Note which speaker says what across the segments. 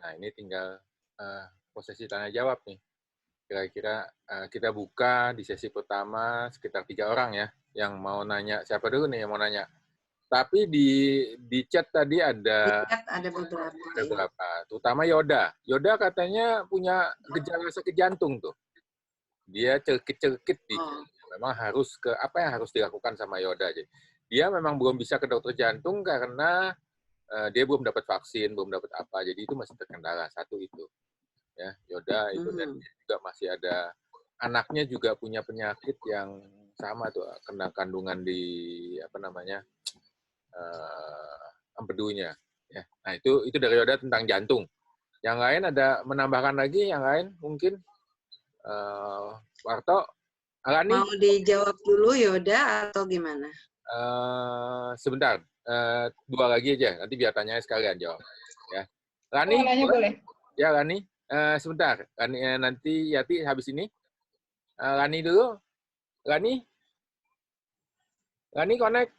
Speaker 1: Nah, ini tinggal posisi tanya jawab nih. Kira-kira kita buka di sesi pertama sekitar 3 orang ya yang mau nanya. Siapa dulu nih yang mau nanya? Tapi di chat tadi ada beberapa, terutama Yoda. Yoda katanya punya gejala sakit jantung tuh. Dia cerkit-cerkit dikit. Memang harus ke apa yang harus dilakukan sama Yoda. Jadi, dia memang belum bisa ke dokter jantung karena dia belum dapat vaksin, belum dapat apa. Jadi itu masih terkendala. Satu itu. Ya, Yoda itu dan dia juga masih ada anaknya juga punya penyakit yang sama tuh, kena kandungan di apa namanya? Empedunya. Ya. Nah, itu dari Yoda tentang jantung. Yang lain ada menambahkan lagi, yang lain mungkin Warto, Alani?
Speaker 2: Mau dijawab dulu Yoda atau gimana?
Speaker 1: Sebentar, 2 lagi aja, nanti biar tanya sekalian jawab. Ya, Lani,
Speaker 3: boleh?
Speaker 1: Ya, Lani, sebentar, Lani, nanti Yati habis ini. Lani dulu, Lani connect.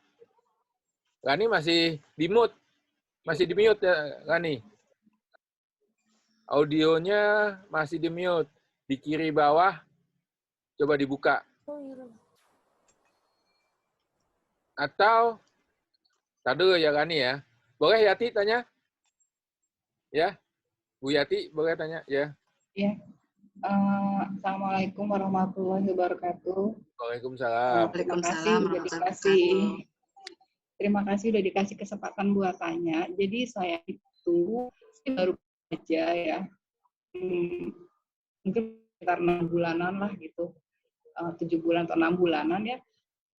Speaker 1: Lani masih di mute ya, Lani. Audionya masih di mute. Di kiri bawah, coba dibuka. Atau, tadi dulu ya Lani ya. Boleh Yati tanya? Ya, Bu Yati boleh tanya? Ya.
Speaker 3: Ya. Assalamualaikum warahmatullahi wabarakatuh.
Speaker 1: Waalaikumsalam.
Speaker 3: Terima kasih udah dikasih kesempatan buat tanya. Jadi saya itu baru aja ya, mungkin sekitar 6 bulanan lah gitu, 7 bulan atau 6 bulanan ya.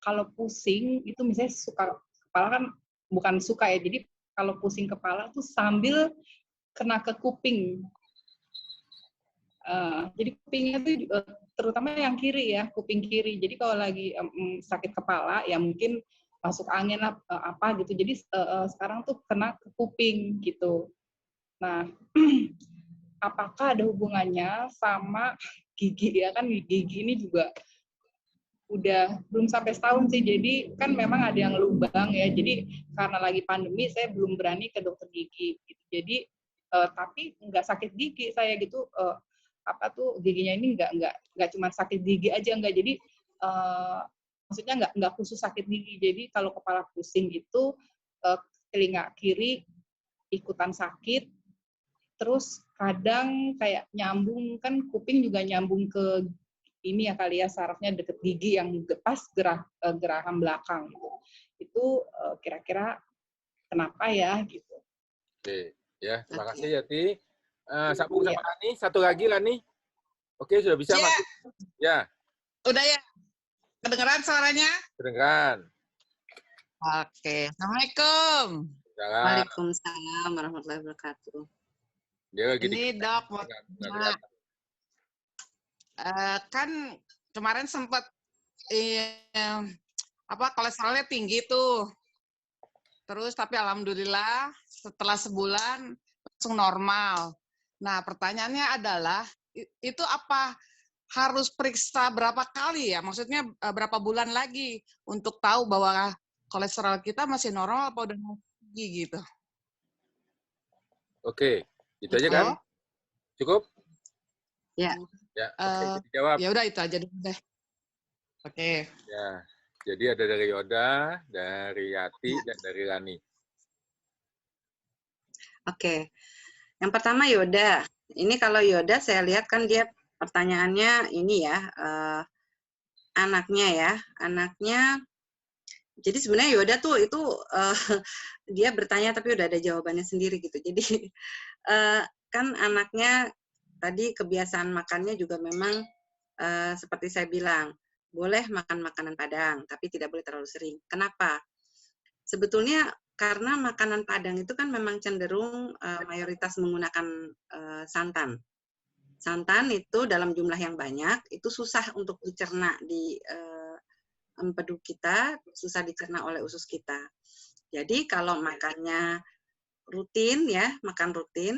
Speaker 3: Kalau pusing itu misalnya suka kepala kan bukan suka ya, jadi kalau pusing kepala tuh sambil kena ke kuping. Jadi kupingnya tuh terutama yang kiri ya, kuping kiri. Jadi kalau lagi sakit kepala ya mungkin masuk angin apa gitu. Jadi sekarang tuh kena ke kuping gitu. Nah, apakah ada hubungannya sama gigi ya kan? Gigi ini juga udah belum sampai setahun sih. Jadi kan memang ada yang lubang ya. Jadi karena lagi pandemi saya belum berani ke dokter gigi gitu. Jadi tapi nggak sakit gigi saya gitu. Apa tuh giginya ini nggak cuma sakit gigi aja, nggak, jadi maksudnya nggak khusus sakit gigi. Jadi kalau kepala pusing itu telinga kiri ikutan sakit, terus kadang kayak nyambung kan kuping juga nyambung ke ini ya kali ya, sarafnya deket gigi yang pas geraham belakang gitu. Itu kira-kira kenapa ya gitu.
Speaker 1: Oke, ya terima kasih Yati. Sambung sama Lani, satu lagi Lani. Oke, sudah bisa masuk? Ya.
Speaker 4: Udah ya? Kedengeran suaranya?
Speaker 1: Kedengeran.
Speaker 4: Oke. Assalamualaikum.
Speaker 2: Waalaikumsalam warahmatullahi wabarakatuh.
Speaker 4: Ini Dok, kan kemarin sempat kolesterolnya tinggi tuh. Terus tapi alhamdulillah setelah sebulan langsung normal. Nah, pertanyaannya adalah, itu apa harus periksa berapa kali ya? Maksudnya berapa bulan lagi untuk tahu bahwa kolesterol kita masih normal apa udah tinggi gitu?
Speaker 1: Oke, itu aja kan? Cukup?
Speaker 2: Ya.
Speaker 1: Ya, oke, dijawab.
Speaker 4: Ya udah itu aja deh. Oke.
Speaker 1: Ya, jadi ada dari Yoda, dari Yati, dan dari Lani.
Speaker 2: Oke. Yang pertama Yoda. Ini kalau Yoda saya lihat kan dia pertanyaannya ini ya, anaknya ya. Anaknya, jadi sebenarnya Yoda tuh itu dia bertanya tapi udah ada jawabannya sendiri gitu. Jadi kan anaknya tadi kebiasaan makannya juga memang seperti saya bilang, boleh makan makanan Padang, tapi tidak boleh terlalu sering. Kenapa? Sebetulnya karena makanan Padang itu kan memang cenderung mayoritas menggunakan santan. Santan itu dalam jumlah yang banyak, itu susah untuk dicerna di empedu kita, susah dicerna oleh usus kita. Jadi kalau makannya rutin ya, makan rutin,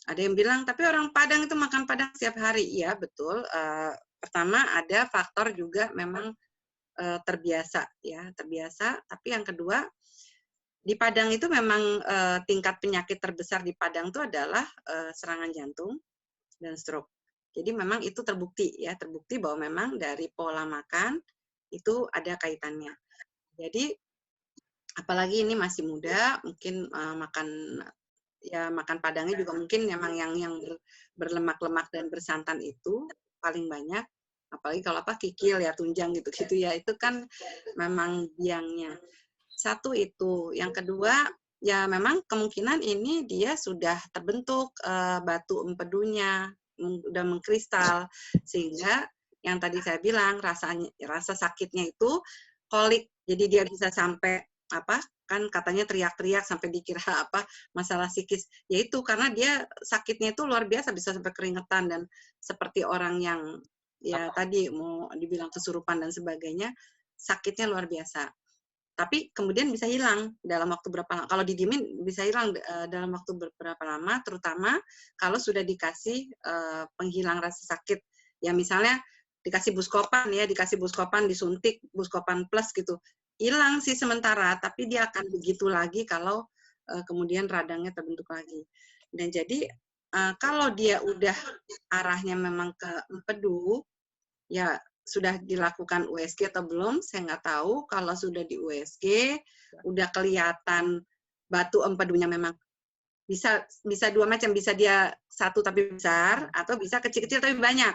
Speaker 2: ada yang bilang, tapi orang Padang itu makan Padang setiap hari. Iya, betul. Pertama ada faktor juga memang terbiasa ya, terbiasa. Tapi yang kedua, di Padang itu memang tingkat penyakit terbesar di Padang itu adalah serangan jantung dan stroke. Jadi memang itu terbukti ya, terbukti bahwa memang dari pola makan itu ada kaitannya. Jadi apalagi ini masih muda, mungkin makan Padangnya juga mungkin memang yang berlemak-lemak dan bersantan itu paling banyak. Apalagi kalau kikil ya, tunjang gitu-gitu ya, itu kan memang biangnya. Satu itu, yang kedua ya memang kemungkinan ini dia sudah terbentuk batu empedunya, udah mengkristal, sehingga yang tadi saya bilang rasa sakitnya itu kolik, jadi dia bisa sampai kan katanya teriak-teriak sampai dikira masalah psikis, yaitu karena dia sakitnya itu luar biasa, bisa sampai keringetan dan seperti orang yang ya tadi mau dibilang kesurupan dan sebagainya, sakitnya luar biasa. Tapi kemudian bisa hilang dalam waktu berapa lama. Kalau didiemin bisa hilang dalam waktu berapa lama, terutama kalau sudah dikasih penghilang rasa sakit. Ya misalnya dikasih Buscopan ya, disuntik Buscopan plus gitu. Hilang sih sementara, tapi dia akan begitu lagi kalau kemudian radangnya terbentuk lagi. Dan jadi kalau dia udah arahnya memang ke empedu, ya sudah dilakukan USG atau belum, saya nggak tahu. Kalau sudah di USG, udah kelihatan batu empedunya memang bisa dua macam, bisa dia satu tapi besar, atau bisa kecil-kecil tapi banyak.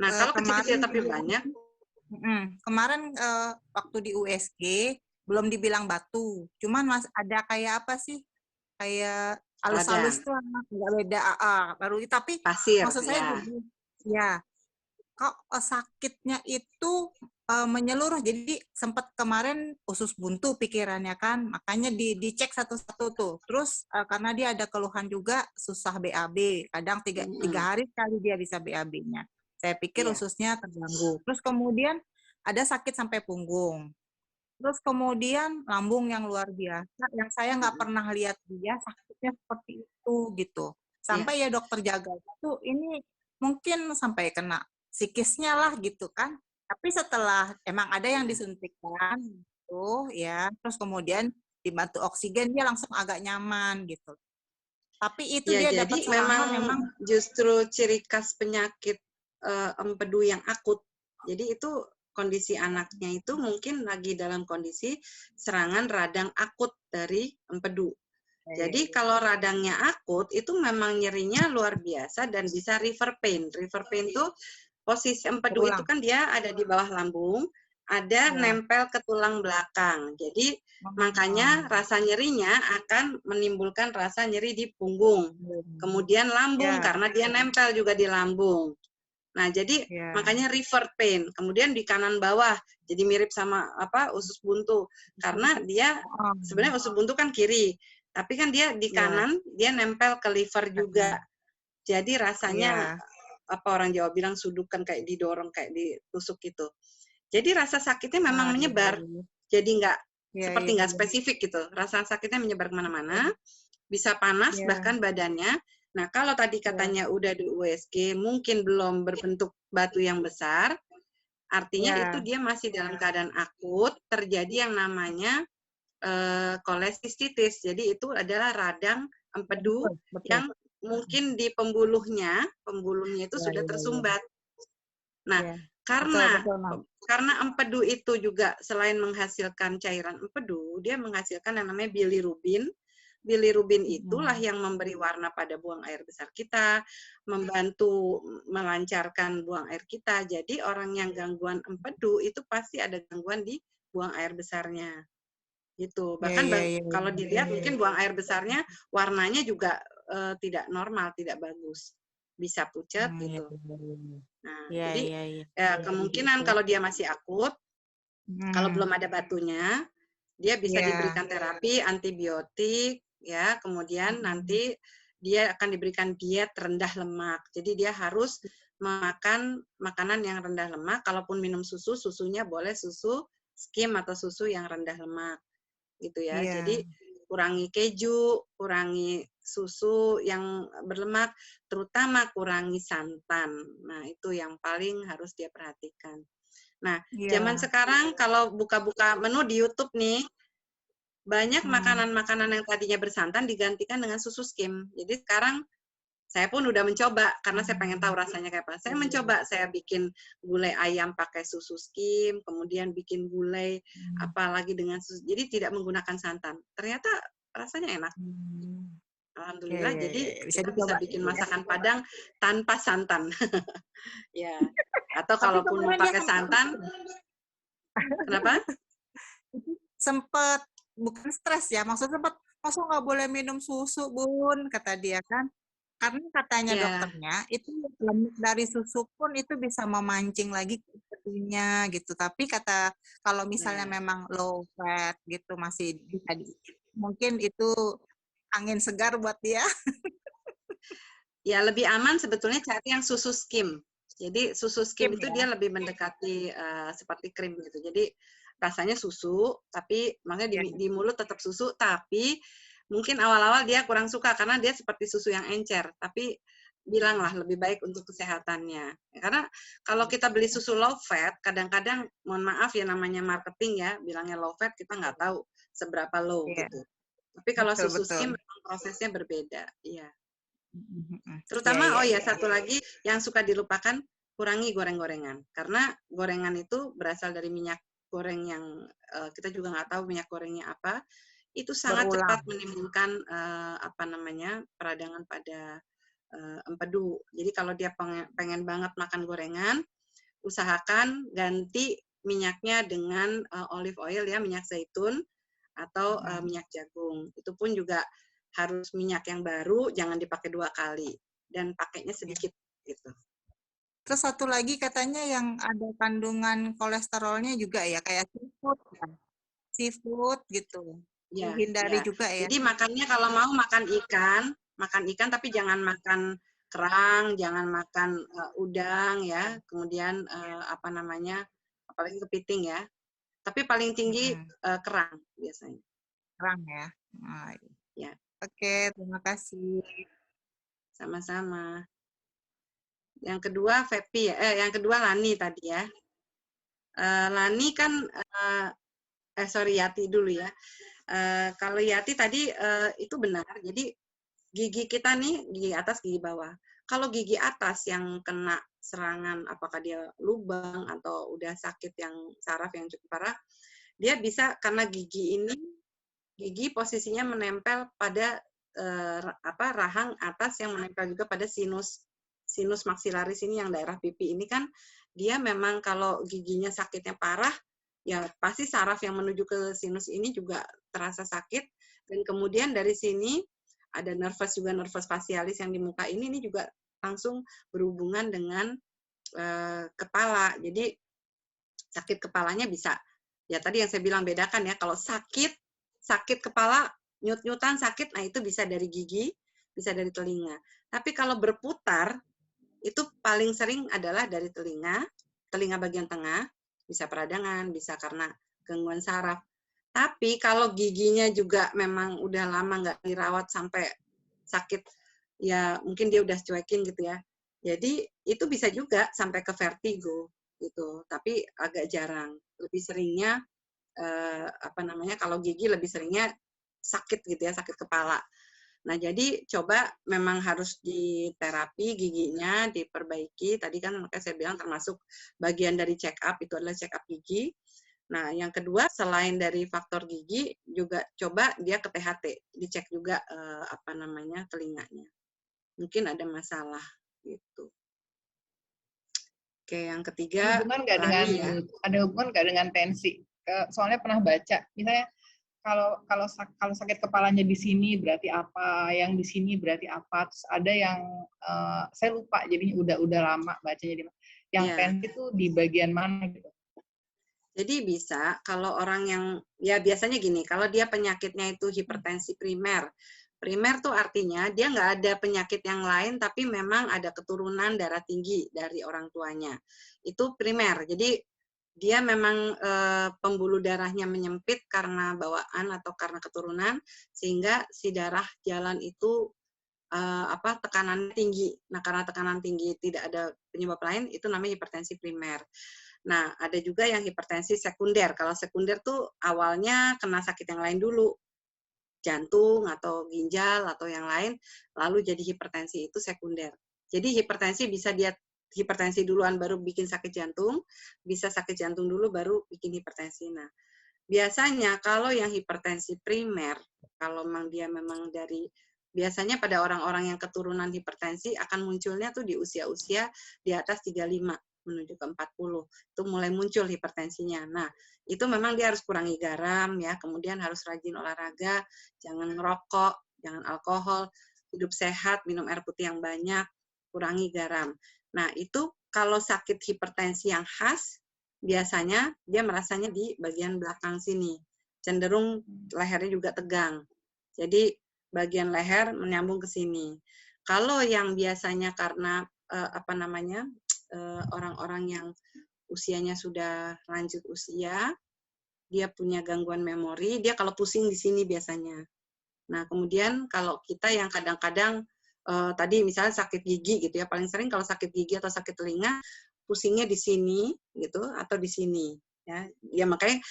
Speaker 2: Nah, kalau kecil-kecil tapi banyak,
Speaker 5: kemarin waktu di USG belum dibilang batu, cuman ada kayak apa sih? Kayak halus-halus tuh, nggak beda, baru tapi
Speaker 2: pasir,
Speaker 5: maksud saya ya. Kok sakitnya itu menyeluruh, jadi sempat kemarin usus buntu pikirannya kan, makanya dicek satu-satu tuh. Terus karena dia ada keluhan juga susah BAB, kadang 3 hari sekali dia bisa BAB-nya. Saya pikir ususnya terganggu. Terus kemudian ada sakit sampai punggung. Terus kemudian lambung yang luar biasa, yang saya nggak pernah lihat dia sakitnya seperti itu gitu. Sampai ya dokter jaga itu ini mungkin sampai kena psikisnya lah gitu kan. Tapi setelah emang ada yang disuntikkan tuh ya, terus kemudian dibantu oksigen dia langsung agak nyaman gitu. Tapi itu
Speaker 2: ya,
Speaker 5: dia dapat serangan memang
Speaker 2: justru ciri khas penyakit empedu yang akut. Jadi itu kondisi anaknya itu mungkin lagi dalam kondisi serangan radang akut dari empedu. Jadi kalau radangnya akut itu memang nyerinya luar biasa dan bisa river pain. River pain itu posisi empedu itu kan dia ada di bawah lambung, ada nempel ke tulang belakang. Jadi makanya rasa nyerinya akan menimbulkan rasa nyeri di punggung. Kemudian lambung karena dia nempel juga di lambung. Nah, jadi makanya river pain. Kemudian di kanan bawah jadi mirip sama usus buntu karena dia sebenarnya usus buntu kan kiri. Tapi kan dia di kanan, dia nempel ke liver juga. Jadi rasanya, orang Jawa bilang sudukan, kayak didorong, kayak ditusuk gitu. Jadi rasa sakitnya memang menyebar. Jadi seperti nggak spesifik gitu. Rasa sakitnya menyebar kemana-mana, bisa panas bahkan badannya. Nah, kalau tadi katanya udah di USG, mungkin belum berbentuk batu yang besar, artinya itu dia masih dalam keadaan akut, terjadi yang namanya kolesistitis. Jadi itu adalah radang empedu yang mungkin di pembuluhnya itu sudah tersumbat. Nah, karena empedu itu juga selain menghasilkan cairan empedu, dia menghasilkan yang namanya bilirubin. Bilirubin itulah yang memberi warna pada buang air besar kita, membantu melancarkan buang air kita. Jadi orang yang gangguan empedu itu pasti ada gangguan di buang air besarnya. Gitu. Bahkan kalau dilihat mungkin buang air besarnya warnanya juga tidak normal, tidak bagus. Bisa pucat gitu. Nah, jadi kemungkinan kalau dia masih akut, kalau belum ada batunya, dia bisa diberikan terapi antibiotik ya, kemudian nanti dia akan diberikan diet rendah lemak. Jadi dia harus makan makanan yang rendah lemak, kalaupun minum susu, susunya boleh susu skim atau susu yang rendah lemak. Gitu ya. Jadi kurangi keju, kurangi susu yang berlemak, terutama kurangi santan. Nah, itu yang paling harus dia perhatikan. Nah, zaman sekarang kalau buka-buka menu di YouTube nih, banyak makanan-makanan yang tadinya bersantan digantikan dengan susu skim. Jadi sekarang saya pun udah mencoba karena saya pengen tahu rasanya kayak apa. Saya mencoba, saya bikin gulai ayam pakai susu skim, kemudian bikin gulai apalagi dengan susu. Jadi tidak menggunakan santan. Ternyata rasanya enak. Alhamdulillah.
Speaker 5: Ya,
Speaker 2: Jadi
Speaker 5: bisa
Speaker 2: kita bisa
Speaker 5: dicoba.
Speaker 2: bikin masakan Padang tanpa santan. Ya. Atau
Speaker 5: Tapi
Speaker 2: kalaupun mau
Speaker 5: kemarin dia
Speaker 2: pakai santan, kenapa?
Speaker 5: sempet bukan stres ya, maksudnya sempet masa nggak boleh minum susu Bun, kata dia kan. Karena katanya
Speaker 2: Ya.
Speaker 5: dokternya itu lemak dari susu pun itu bisa memancing lagi ketunya gitu. Tapi kata kalau misalnya
Speaker 2: Ya.
Speaker 5: memang low fat gitu masih bisa mungkin itu angin segar buat dia.
Speaker 2: Ya, lebih aman sebetulnya cari yang susu skim. Jadi susu skim
Speaker 5: Skim
Speaker 2: itu
Speaker 5: ya?
Speaker 2: dia lebih mendekati seperti krim gitu. Jadi rasanya susu, tapi maksudnya di mulut tetap susu, tapi mungkin awal-awal dia kurang suka karena dia seperti susu yang encer. Tapi bilanglah lebih baik untuk kesehatannya. Karena kalau kita beli susu low fat, kadang-kadang mohon maaf ya namanya marketing ya, bilangnya low fat kita nggak tahu seberapa low
Speaker 5: Iya.
Speaker 2: gitu. Tapi kalau
Speaker 5: Betul,
Speaker 2: susu
Speaker 5: betul.
Speaker 2: skim memang prosesnya berbeda. Iya.
Speaker 5: Ya,
Speaker 2: Terutama,
Speaker 5: ya.
Speaker 2: satu lagi yang suka dilupakan, kurangi goreng-gorengan. Karena gorengan itu berasal dari minyak goreng yang kita juga nggak tahu minyak gorengnya apa. Itu sangat
Speaker 5: Berulang.
Speaker 2: cepat menimbulkan peradangan pada empedu. Jadi kalau dia pengen banget makan gorengan, usahakan ganti minyaknya dengan olive oil ya, minyak zaitun atau minyak jagung. Itu pun juga harus minyak yang baru, jangan dipakai 2 kali dan pakainya sedikit gitu.
Speaker 5: Terus satu lagi katanya yang ada kandungan kolesterolnya juga ya, kayak seafood kan? Seafood gitu.
Speaker 2: Ya,
Speaker 5: Dihindari
Speaker 2: ya.
Speaker 5: juga ya.
Speaker 2: Jadi makannya kalau mau makan ikan tapi jangan makan kerang, jangan makan udang ya, kemudian apalagi kepiting ya. Tapi paling tinggi kerang biasanya.
Speaker 5: Kerang ya. Oh,
Speaker 2: Ya.
Speaker 5: Oke, terima kasih.
Speaker 2: Sama-sama. Yang kedua Fepi ya, yang kedua Lani tadi ya. Lani kan Yati dulu ya. Kalau Yati tadi itu benar. Jadi gigi kita nih, gigi atas, gigi bawah. Kalau gigi atas yang kena serangan, apakah dia lubang atau udah sakit yang saraf yang cukup parah, dia bisa karena gigi posisinya menempel pada rahang atas yang menempel juga pada sinus maksilaris ini yang daerah pipi ini kan dia memang kalau giginya sakitnya parah ya pasti saraf yang menuju ke sinus ini juga terasa sakit dan kemudian dari sini ada nervus facialis yang di muka ini juga langsung berhubungan dengan kepala. Jadi sakit kepalanya bisa ya tadi yang saya bilang bedakan ya kalau sakit kepala nyut-nyutan sakit, nah itu bisa dari gigi, bisa dari telinga. Tapi kalau berputar, itu paling sering adalah dari telinga bagian tengah, bisa peradangan, bisa karena gangguan saraf. Tapi kalau giginya juga memang udah lama nggak dirawat sampai sakit, ya mungkin dia udah cuekin gitu ya. Jadi itu bisa juga sampai ke vertigo gitu, tapi agak jarang. Lebih seringnya kalau gigi lebih seringnya sakit gitu ya, sakit kepala. Nah, jadi coba memang harus diterapi giginya, diperbaiki. Tadi kan makanya saya bilang termasuk bagian dari check up, itu adalah check up gigi. Nah, yang kedua, selain dari faktor gigi, juga coba dia ke THT, dicek juga telinganya. Mungkin ada masalah gitu. Oke, yang ketiga,
Speaker 3: ada hubungan nggak dengan tensi? Soalnya pernah baca, misalnya kalau sakit kepalanya di sini berarti apa, yang di sini berarti apa, terus ada yang saya lupa, jadinya udah lama bacanya yang tensi itu di bagian mana gitu.
Speaker 2: Jadi bisa kalau orang yang ya biasanya gini, kalau dia penyakitnya itu hipertensi primer tuh artinya dia nggak ada penyakit yang lain tapi memang ada keturunan darah tinggi dari orang tuanya. Itu primer. Jadi dia memang pembuluh darahnya menyempit karena bawaan atau karena keturunan sehingga si darah jalan itu tekanan tinggi. Nah, karena tekanan tinggi tidak ada penyebab lain itu namanya hipertensi primer. Nah, ada juga yang hipertensi sekunder. Kalau sekunder tuh awalnya kena sakit yang lain dulu, jantung atau ginjal atau yang lain, lalu jadi hipertensi, itu sekunder. Jadi hipertensi bisa dia hipertensi duluan baru bikin sakit jantung, bisa sakit jantung dulu baru bikin hipertensi. Nah, biasanya kalau yang hipertensi primer, kalau memang dia memang dari biasanya pada orang-orang yang keturunan hipertensi akan munculnya tuh di usia-usia di atas 35 menuju ke 40. Itu mulai muncul hipertensinya. Nah, itu memang dia harus kurangi garam ya, kemudian harus rajin olahraga, jangan ngerokok, jangan alkohol, hidup sehat, minum air putih yang banyak, kurangi garam. Nah, itu kalau sakit hipertensi yang khas, biasanya dia merasanya di bagian belakang sini. Cenderung lehernya juga tegang. Jadi bagian leher menyambung ke sini. Kalau yang biasanya karena orang-orang yang usianya sudah lanjut usia, dia punya gangguan memori, dia kalau pusing di sini biasanya. Nah, kemudian kalau kita yang kadang-kadang tadi misalnya sakit gigi gitu ya, paling sering kalau sakit gigi atau sakit telinga pusingnya di sini gitu atau di sini ya. Ya makanya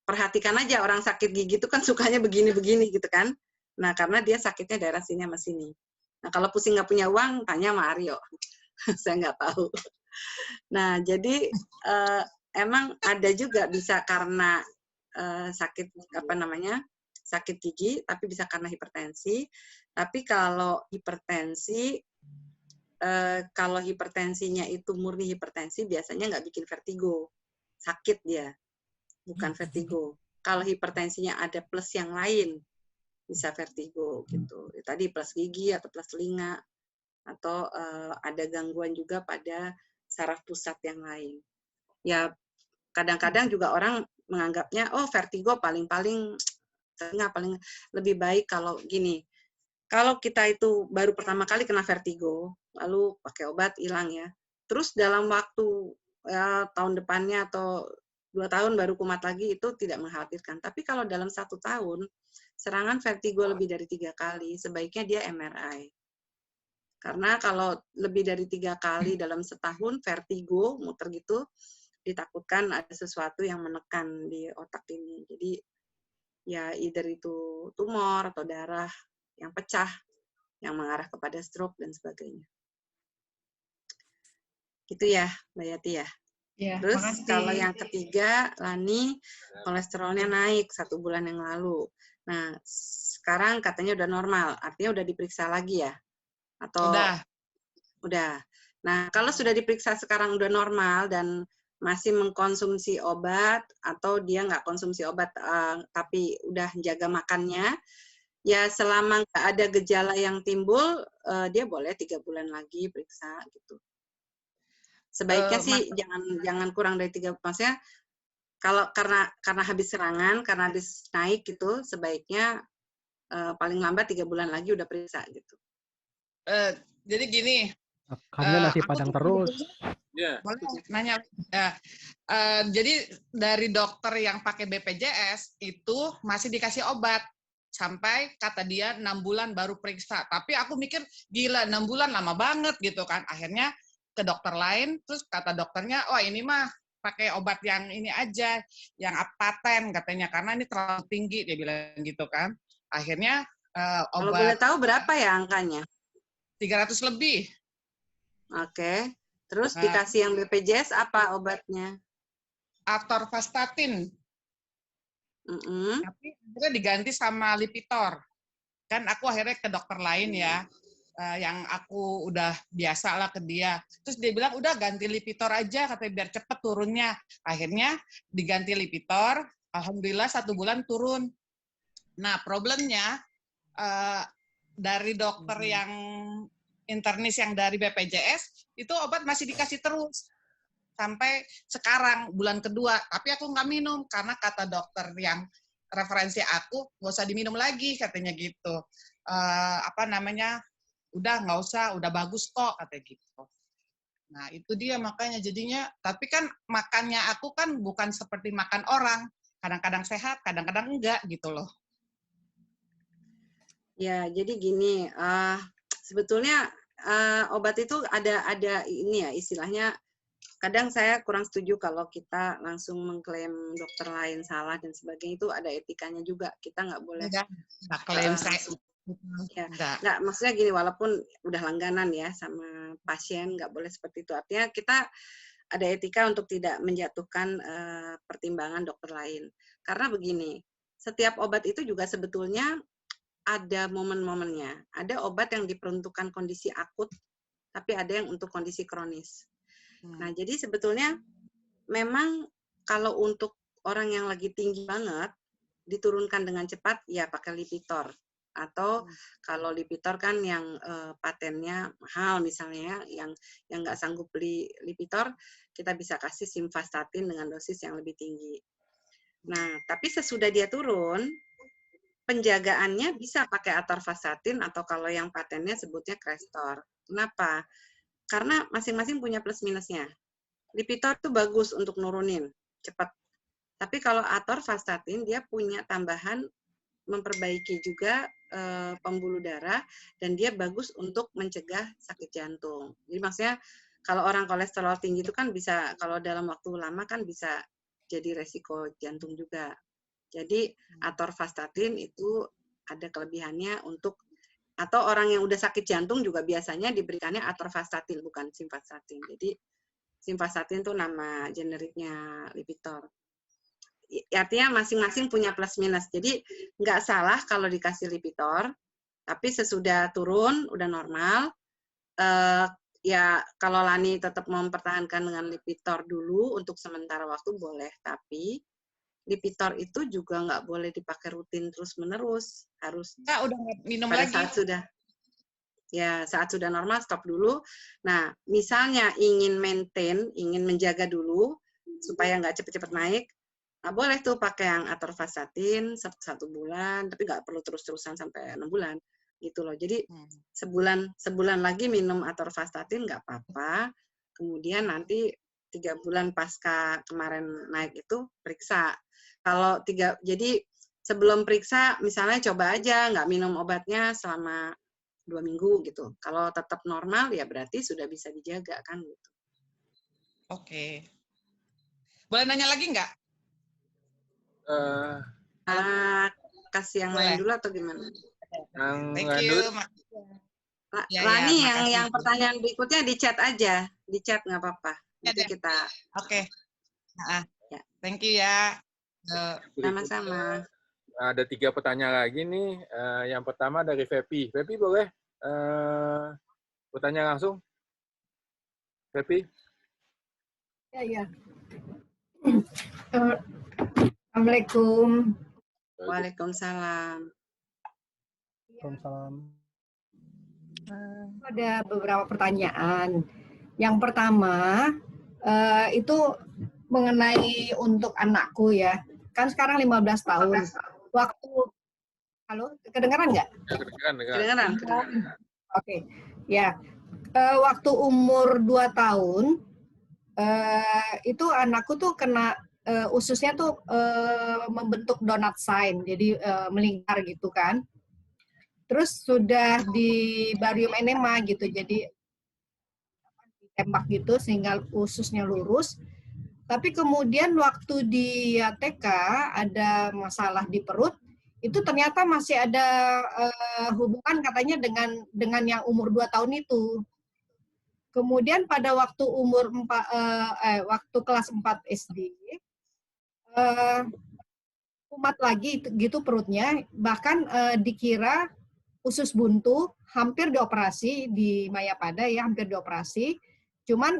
Speaker 2: perhatikan aja orang sakit gigi itu kan sukanya begini-begini gitu kan. Nah, karena dia sakitnya daerah sini sama sini. Nah, kalau pusing nggak punya uang, tanya sama Aryo. Saya nggak tahu. Nah, jadi emang ada juga bisa karena sakit sakit gigi, tapi bisa karena hipertensi. Tapi kalau hipertensinya itu murni hipertensi, biasanya nggak bikin vertigo. Sakit dia, bukan vertigo. Kalau hipertensinya ada plus yang lain, bisa vertigo gitu. Tadi plus gigi atau plus telinga, atau ada gangguan juga pada saraf pusat yang lain. Ya, kadang-kadang juga orang menganggapnya, oh vertigo paling-paling paling lebih baik kalau gini. Kalau kita itu baru pertama kali kena vertigo, lalu pakai obat hilang ya. Terus dalam waktu tahun depannya atau 2 tahun baru kumat lagi, itu tidak mengkhawatirkan. Tapi kalau dalam 1 tahun, serangan vertigo lebih dari 3 kali, sebaiknya dia MRI. Karena kalau lebih dari 3 kali dalam setahun vertigo, muter gitu, ditakutkan ada sesuatu yang menekan di otak ini. Jadi ya either itu tumor atau darah yang pecah, yang mengarah kepada stroke dan sebagainya. Gitu ya, Mbak Yati ya.
Speaker 3: Ya,
Speaker 2: Terus
Speaker 3: makasih.
Speaker 2: kalau yang ketiga, Lani, kolesterolnya naik 1 bulan yang lalu. Nah, sekarang katanya udah normal, artinya udah diperiksa lagi ya? Atau udah. Nah, kalau sudah diperiksa sekarang udah normal dan masih mengkonsumsi obat atau dia nggak konsumsi obat tapi udah jaga makannya, ya selama nggak ada gejala yang timbul, dia boleh 3 bulan lagi periksa gitu. Sebaiknya sih jangan kurang dari 3, maksudnya kalau karena habis serangan, karena habis naik gitu, sebaiknya paling lambat 3 bulan lagi udah periksa gitu.
Speaker 4: Jadi gini.
Speaker 6: Makannya nasi Padang terus.
Speaker 4: Ya. Boleh nanya. Jadi dari dokter yang pakai BPJS itu masih dikasih obat sampai kata dia 6 bulan baru periksa. Tapi aku mikir gila 6 bulan lama banget gitu kan. Akhirnya ke dokter lain, terus kata dokternya, oh ini mah pakai obat yang ini aja, yang apaten katanya karena ini terlalu tinggi dia bilang gitu kan. Akhirnya obat.
Speaker 2: Kalau boleh tahu berapa ya angkanya?
Speaker 4: 300 lebih.
Speaker 2: Oke. Terus dikasih yang BPJS apa obatnya?
Speaker 4: Atorvastatin. Tapi akhirnya diganti sama Lipitor. Kan aku akhirnya ke dokter lain ya, yang aku udah biasa lah ke dia. Terus dia bilang, udah ganti Lipitor aja, katanya biar cepet turunnya. Akhirnya diganti Lipitor, alhamdulillah 1 bulan turun. Nah problemnya, dari dokter yang internis yang dari BPJS, itu obat masih dikasih terus. Sampai sekarang, bulan kedua. Tapi aku nggak minum, karena kata dokter yang referensi aku, nggak usah diminum lagi, katanya gitu. Udah nggak usah, udah bagus kok, katanya gitu. Nah, itu dia makanya jadinya, tapi kan makannya aku kan bukan seperti makan orang. Kadang-kadang sehat, kadang-kadang enggak, gitu loh.
Speaker 2: Ya, jadi gini, sebetulnya obat itu ada ini ya istilahnya kadang saya kurang setuju kalau kita langsung mengklaim dokter lain salah dan sebagainya, itu ada etikanya juga. Kita nggak boleh
Speaker 4: Nggak klaim saya.
Speaker 2: langsung. Ya,
Speaker 4: Enggak.
Speaker 2: nggak, maksudnya gini, walaupun udah langganan ya sama pasien, nggak boleh seperti itu. Artinya kita ada etika untuk tidak menjatuhkan pertimbangan dokter lain. Karena begini, setiap obat itu juga sebetulnya ada momen-momennya. Ada obat yang diperuntukkan kondisi akut, tapi ada yang untuk kondisi kronis. Nah, jadi sebetulnya memang kalau untuk orang yang lagi tinggi banget, diturunkan dengan cepat, ya pakai Lipitor. Atau kalau Lipitor kan yang patennya mahal misalnya, yang nggak sanggup beli Lipitor, kita bisa kasih Simvastatin dengan dosis yang lebih tinggi. Nah, tapi sesudah dia turun, penjagaannya bisa pakai Atorvastatin atau kalau yang patennya sebutnya Crestor. Kenapa? Karena masing-masing punya plus minusnya. Lipitor itu bagus untuk nurunin cepat. Tapi kalau Atorvastatin dia punya tambahan memperbaiki juga pembuluh darah dan dia bagus untuk mencegah sakit jantung. Jadi maksudnya kalau orang kolesterol tinggi itu kan bisa, kalau dalam waktu lama kan bisa jadi resiko jantung juga. Jadi Atorvastatin itu ada kelebihannya untuk, atau orang yang udah sakit jantung juga biasanya diberikannya Atorvastatin bukan Simvastatin. Jadi Simvastatin itu nama generiknya Lipitor. Artinya masing-masing punya plus minus. Jadi nggak salah kalau dikasih Lipitor, tapi sesudah turun udah normal. Ya kalau Lani tetap mau mempertahankan dengan Lipitor dulu untuk sementara waktu boleh, tapi Lipitor itu juga nggak boleh dipakai rutin terus-menerus. Harus
Speaker 4: Enggak, udah nggak minum
Speaker 2: pada
Speaker 4: lagi.
Speaker 2: saat sudah normal stop dulu. Nah, misalnya ingin maintain, ingin menjaga dulu supaya nggak cepet-cepet naik, nah boleh tuh pakai yang Atorvastatin 1 bulan, tapi nggak perlu terus-terusan sampai 6 bulan gitu loh. Jadi sebulan lagi minum Atorvastatin nggak apa-apa. Kemudian nanti 3 bulan pasca kemarin naik itu periksa. Jadi sebelum periksa misalnya coba aja nggak minum obatnya selama 2 minggu gitu. Kalau tetap normal ya berarti sudah bisa dijaga kan gitu.
Speaker 4: Oke. Boleh nanya lagi nggak?
Speaker 2: Kasih yang lain dulu atau gimana?
Speaker 4: Thank you.
Speaker 2: Lani yang pertanyaan berikutnya di chat aja, di chat nggak apa-apa. Nanti kita.
Speaker 4: Oke. Thank you ya.
Speaker 2: Sama-sama.
Speaker 1: Ada 3 pertanyaan lagi nih. Yang pertama dari Fepi. Fepi boleh bertanya langsung? Fepi?
Speaker 7: Ya. Assalamualaikum.
Speaker 2: Waalaikumsalam.
Speaker 6: Waalaikumsalam.
Speaker 7: Ada beberapa pertanyaan. Yang pertama itu mengenai untuk anakku ya. Kan sekarang 15 tahun. Halo, kedengaran nggak?
Speaker 2: Kedengaran.
Speaker 7: Oke. Ya. Waktu umur 2 tahun itu anakku tuh kena ususnya tuh membentuk donut sign, jadi melingkar gitu kan. Terus sudah di barium enema gitu, jadi ditembak gitu sehingga ususnya lurus. Tapi kemudian waktu di TK ada masalah di perut, itu ternyata masih ada hubungan katanya dengan yang umur 2 tahun itu. Kemudian pada waktu waktu kelas 4 SD, kumat lagi gitu perutnya, bahkan dikira usus buntu, hampir dioperasi di Mayapada ya, hampir dioperasi. Cuman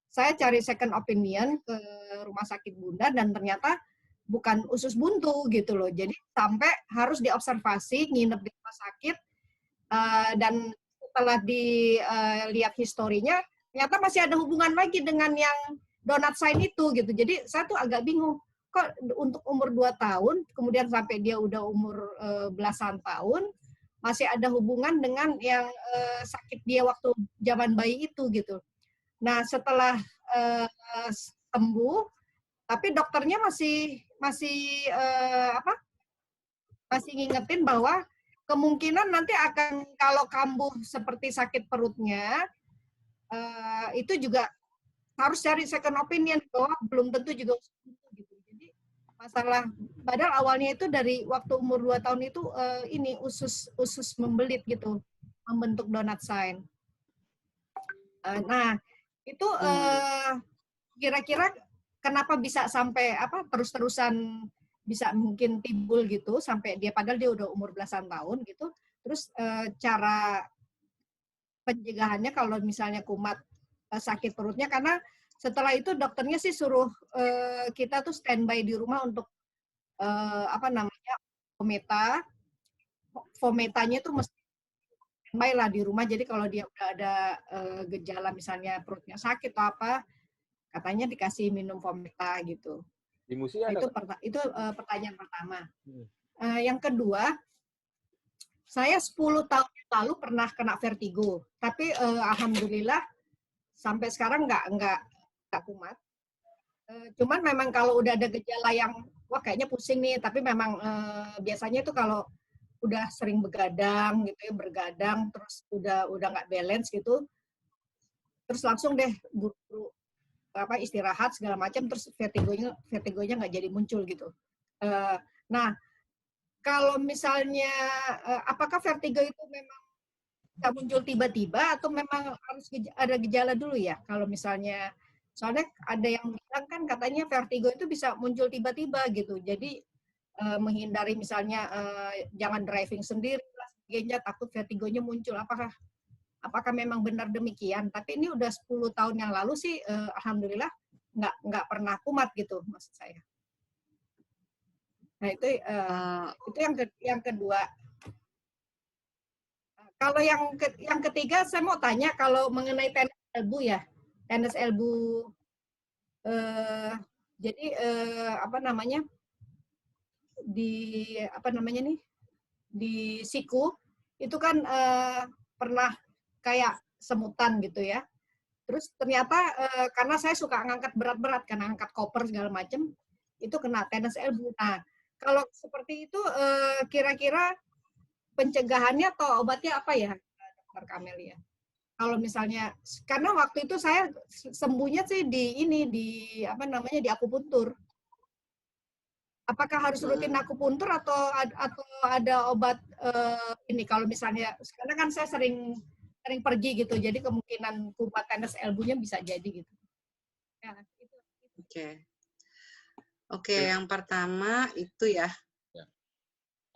Speaker 7: saya cari second opinion ke rumah sakit Bunda dan ternyata bukan usus buntu gitu loh. Jadi sampai harus diobservasi, nginep di rumah sakit dan setelah dilihat historinya, ternyata masih ada hubungan lagi dengan yang donut sign itu gitu. Jadi saya tuh agak bingung, kok untuk umur 2 tahun, kemudian sampai dia udah umur belasan tahun, masih ada hubungan dengan yang sakit dia waktu zaman bayi itu gitu. Nah setelah sembuh, tapi dokternya masih ngingetin bahwa kemungkinan nanti akan kalau kambuh seperti sakit perutnya itu juga harus cari second opinion bahwa belum tentu juga usus buntu gitu. Jadi masalah padahal awalnya itu dari waktu umur 2 tahun itu ini usus membelit gitu, membentuk donut sign. Nah, itu kira-kira kenapa bisa sampai terus-terusan bisa mungkin timbul gitu sampai dia padahal dia udah umur belasan tahun gitu. Terus cara pencegahannya kalau misalnya kumat sakit perutnya, karena setelah itu dokternya sih suruh kita tuh standby di rumah untuk fometanya tuh mesti standby lah di rumah. Jadi kalau dia udah ada gejala misalnya perutnya sakit atau apa, katanya dikasih minum fometa gitu.
Speaker 1: Di MUSI ada.
Speaker 7: Itu pertanyaan pertama. Yang kedua, saya 10 tahun lalu pernah kena vertigo, tapi alhamdulillah sampai sekarang nggak kumat. Cuman memang kalau udah ada gejala yang wah kayaknya pusing nih, tapi memang biasanya itu kalau udah sering begadang gitu ya, bergadang terus udah nggak balance gitu, terus langsung deh buru-buru istirahat segala macam, terus vertigonya nggak jadi muncul gitu. Nah, kalau misalnya apakah vertigo itu memang nggak muncul tiba-tiba atau memang harus ada gejala dulu ya? Kalau misalnya, soalnya ada yang bilang kan katanya vertigo itu bisa muncul tiba-tiba gitu. Jadi menghindari misalnya jangan driving sendiri, sebagainya, takut vertigonya muncul. Apakah memang benar demikian? Tapi ini udah 10 tahun yang lalu sih, alhamdulillah nggak pernah kumat gitu maksud saya. Nah itu yang kedua. Kalau yang ketiga saya mau tanya kalau mengenai tennis elbow ya, tennis elbow. Jadi di siku itu kan pernah kayak semutan gitu ya. Terus ternyata karena saya suka ngangkat berat-berat, karena angkat koper segala macam, itu kena tennis elbow. Nah, kalau seperti itu kira-kira pencegahannya atau obatnya apa ya, Dr. Kamelia? Kalau misalnya, karena waktu itu saya sembuhnya sih di akupuntur. Apakah harus rutin akupuntur atau ada obat ini kalau misalnya, karena kan saya sering pergi gitu, jadi kemungkinan kumat tennis elbow-nya bisa jadi gitu. Ya, itu.
Speaker 2: Oke, yang pertama itu ya.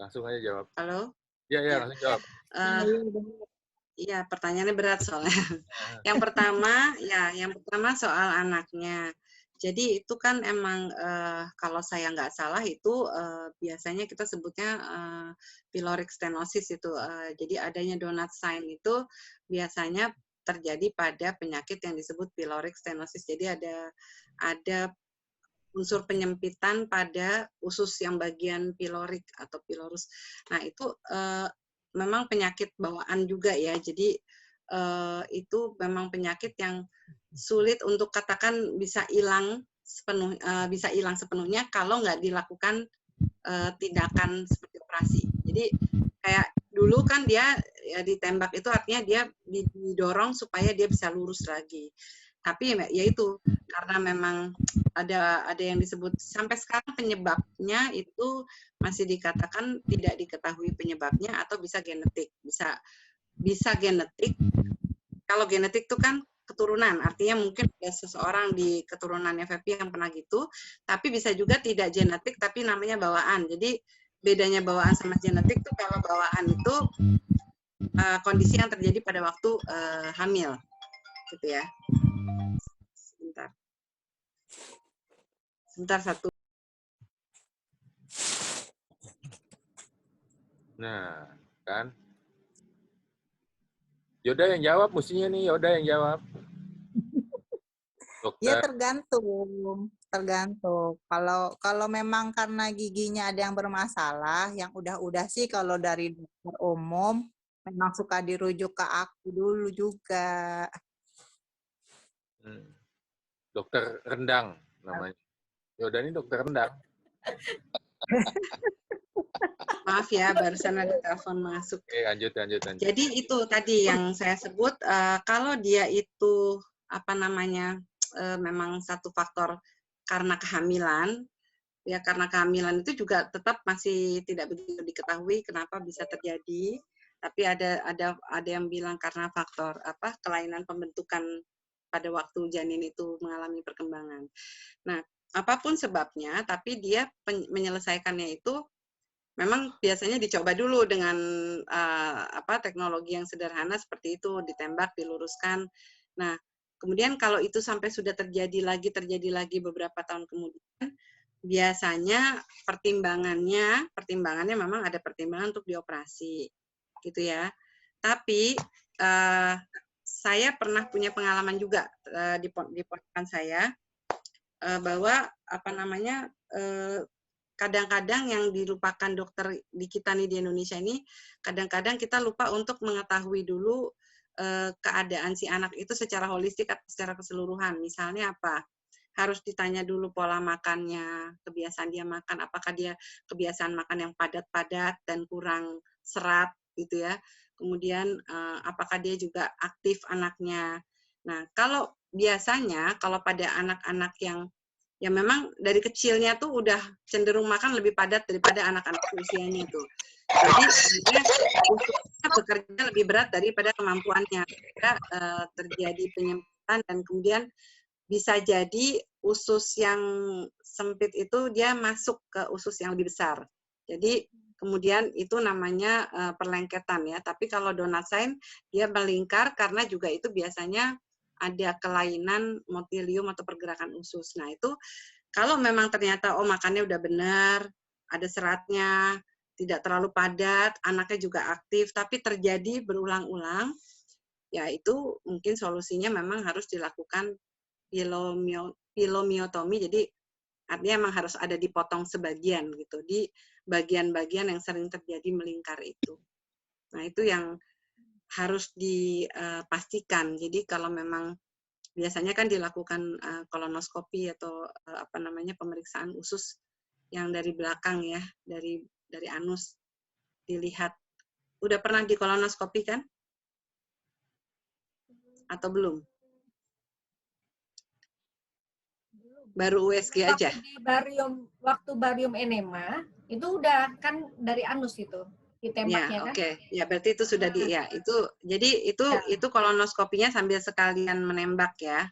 Speaker 1: Langsung aja jawab.
Speaker 2: Halo?
Speaker 1: Ya, langsung jawab.
Speaker 2: Iya, pertanyaannya berat soalnya. Yang pertama soal anaknya. Jadi itu kan emang kalau saya nggak salah itu biasanya kita sebutnya pyloric stenosis itu. Jadi adanya donut sign itu biasanya terjadi pada penyakit yang disebut pyloric stenosis. Jadi ada unsur penyempitan pada usus yang bagian pilorik atau pilorus. Nah itu memang penyakit bawaan juga ya. Jadi itu memang penyakit yang sulit untuk katakan bisa hilang sepenuhnya kalau nggak dilakukan tindakan seperti operasi. Jadi kayak dulu kan dia ya, ditembak itu artinya dia didorong supaya dia bisa lurus lagi. Tapi ya itu karena memang ada yang disebut sampai sekarang penyebabnya itu masih dikatakan tidak diketahui penyebabnya atau bisa genetik. Bisa genetik. Kalau genetik itu kan keturunan, artinya mungkin ada seseorang di keturunan FFP yang pernah gitu, tapi bisa juga tidak genetik tapi namanya bawaan. Jadi bedanya bawaan sama genetik tuh kalau bawaan itu kondisi yang terjadi pada waktu hamil, gitu ya. Sebentar satu.
Speaker 1: Nah, kan? Yoda yang jawab, mestinya nih Yoda yang jawab. Dokter.
Speaker 5: Ya tergantung. Kalau memang karena giginya ada yang bermasalah, yang udah sih kalau dari dokter umum memang suka dirujuk ke aku dulu juga.
Speaker 1: Dokter rendang namanya. Yoda ini dokter rendang.
Speaker 2: Maaf ya, barusan ada telepon masuk.
Speaker 1: Oke, lanjut.
Speaker 2: Jadi itu tadi yang saya sebut, kalau dia itu memang satu faktor karena kehamilan, ya karena kehamilan itu juga tetap masih tidak begitu diketahui kenapa bisa terjadi. Tapi ada yang bilang karena faktor kelainan pembentukan pada waktu janin itu mengalami perkembangan. Nah, apapun sebabnya, tapi dia menyelesaikannya itu memang biasanya dicoba dulu dengan teknologi yang sederhana seperti itu, ditembak, diluruskan. Nah, kemudian kalau itu sampai sudah terjadi lagi beberapa tahun kemudian, biasanya pertimbangannya memang ada pertimbangan untuk dioperasi, gitu ya. Tapi saya pernah punya pengalaman juga di ponakan saya bahwa kadang-kadang yang dilupakan dokter di kita nih di Indonesia ini, kadang-kadang kita lupa untuk mengetahui dulu keadaan si anak itu secara holistik atau secara keseluruhan. Misalnya apa? Harus ditanya dulu pola makannya, kebiasaan dia makan, apakah dia kebiasaan makan yang padat-padat dan kurang serat gitu ya. Kemudian apakah dia juga aktif anaknya. Nah, kalau biasanya kalau pada anak-anak yang memang dari kecilnya tuh udah cenderung makan lebih padat daripada anak-anak usianya tuh. Jadi ususnya bekerja lebih berat daripada kemampuannya. Terjadi penyempitan dan kemudian bisa jadi usus yang sempit itu dia masuk ke usus yang lebih besar. Jadi kemudian itu namanya perlengketan ya. Tapi kalau donut sign dia melingkar karena juga itu biasanya ada kelainan motilium atau pergerakan usus. Nah itu kalau memang ternyata makannya udah benar, ada seratnya, tidak terlalu padat, anaknya juga aktif, tapi terjadi berulang-ulang, ya itu mungkin solusinya memang harus dilakukan pilomiotomi, jadi artinya memang harus ada dipotong sebagian gitu di bagian-bagian yang sering terjadi melingkar itu. Nah itu yang harus dipastikan. Jadi kalau memang biasanya kan dilakukan kolonoskopi atau pemeriksaan usus yang dari belakang ya, dari anus dilihat. Udah pernah di kolonoskopi kan? Atau belum? Baru USG aja.
Speaker 7: Waktu barium enema itu udah kan dari anus itu ditembaknya kan?
Speaker 2: Oke. Ya berarti itu sudah itu kolonoskopinya sambil sekalian menembak ya.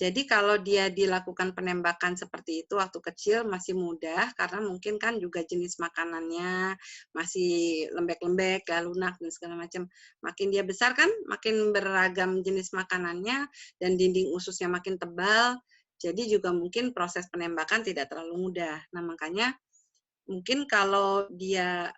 Speaker 2: Jadi kalau dia dilakukan penembakan seperti itu waktu kecil masih mudah karena mungkin kan juga jenis makanannya masih lembek-lembek, lunak dan segala macam. Makin dia besar kan makin beragam jenis makanannya dan dinding ususnya makin tebal. Jadi juga mungkin proses penembakan tidak terlalu mudah. Nah, makanya mungkin kalau dia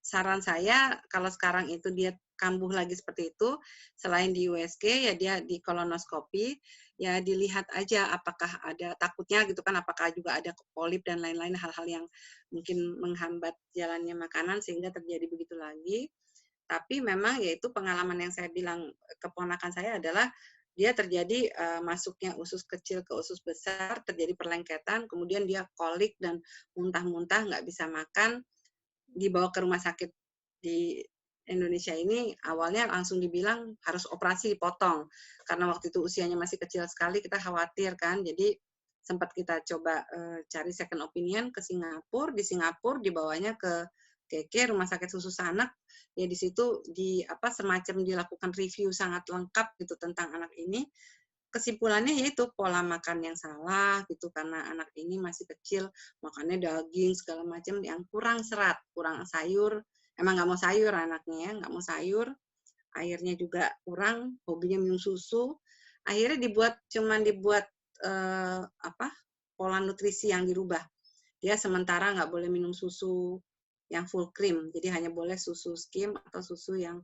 Speaker 2: saran saya kalau sekarang itu dia kambuh lagi seperti itu, selain di USG ya dia di kolonoskopi, ya dilihat aja apakah ada takutnya gitu kan, apakah juga ada polip dan lain-lain hal-hal yang mungkin menghambat jalannya makanan sehingga terjadi begitu lagi. Tapi memang yaitu pengalaman yang saya bilang keponakan saya adalah dia terjadi masuknya usus kecil ke usus besar, terjadi perlengketan, kemudian dia kolik dan muntah-muntah, nggak bisa makan, dibawa ke rumah sakit di Indonesia ini awalnya langsung dibilang harus operasi dipotong karena waktu itu usianya masih kecil sekali, kita khawatir kan, jadi sempat kita coba cari second opinion ke Singapura. Di Singapura dibawanya ke KK Rumah Sakit Khusus Anak, ya di situ semacam dilakukan review sangat lengkap gitu tentang anak ini. Kesimpulannya yaitu pola makan yang salah gitu karena anak ini masih kecil, makannya daging segala macam yang kurang serat, kurang sayur. Emang nggak mau sayur anaknya ya, nggak mau sayur, airnya juga kurang, hobinya minum susu. Akhirnya cuman dibuat pola nutrisi yang dirubah. Dia sementara nggak boleh minum susu yang full cream, jadi hanya boleh susu skim atau susu yang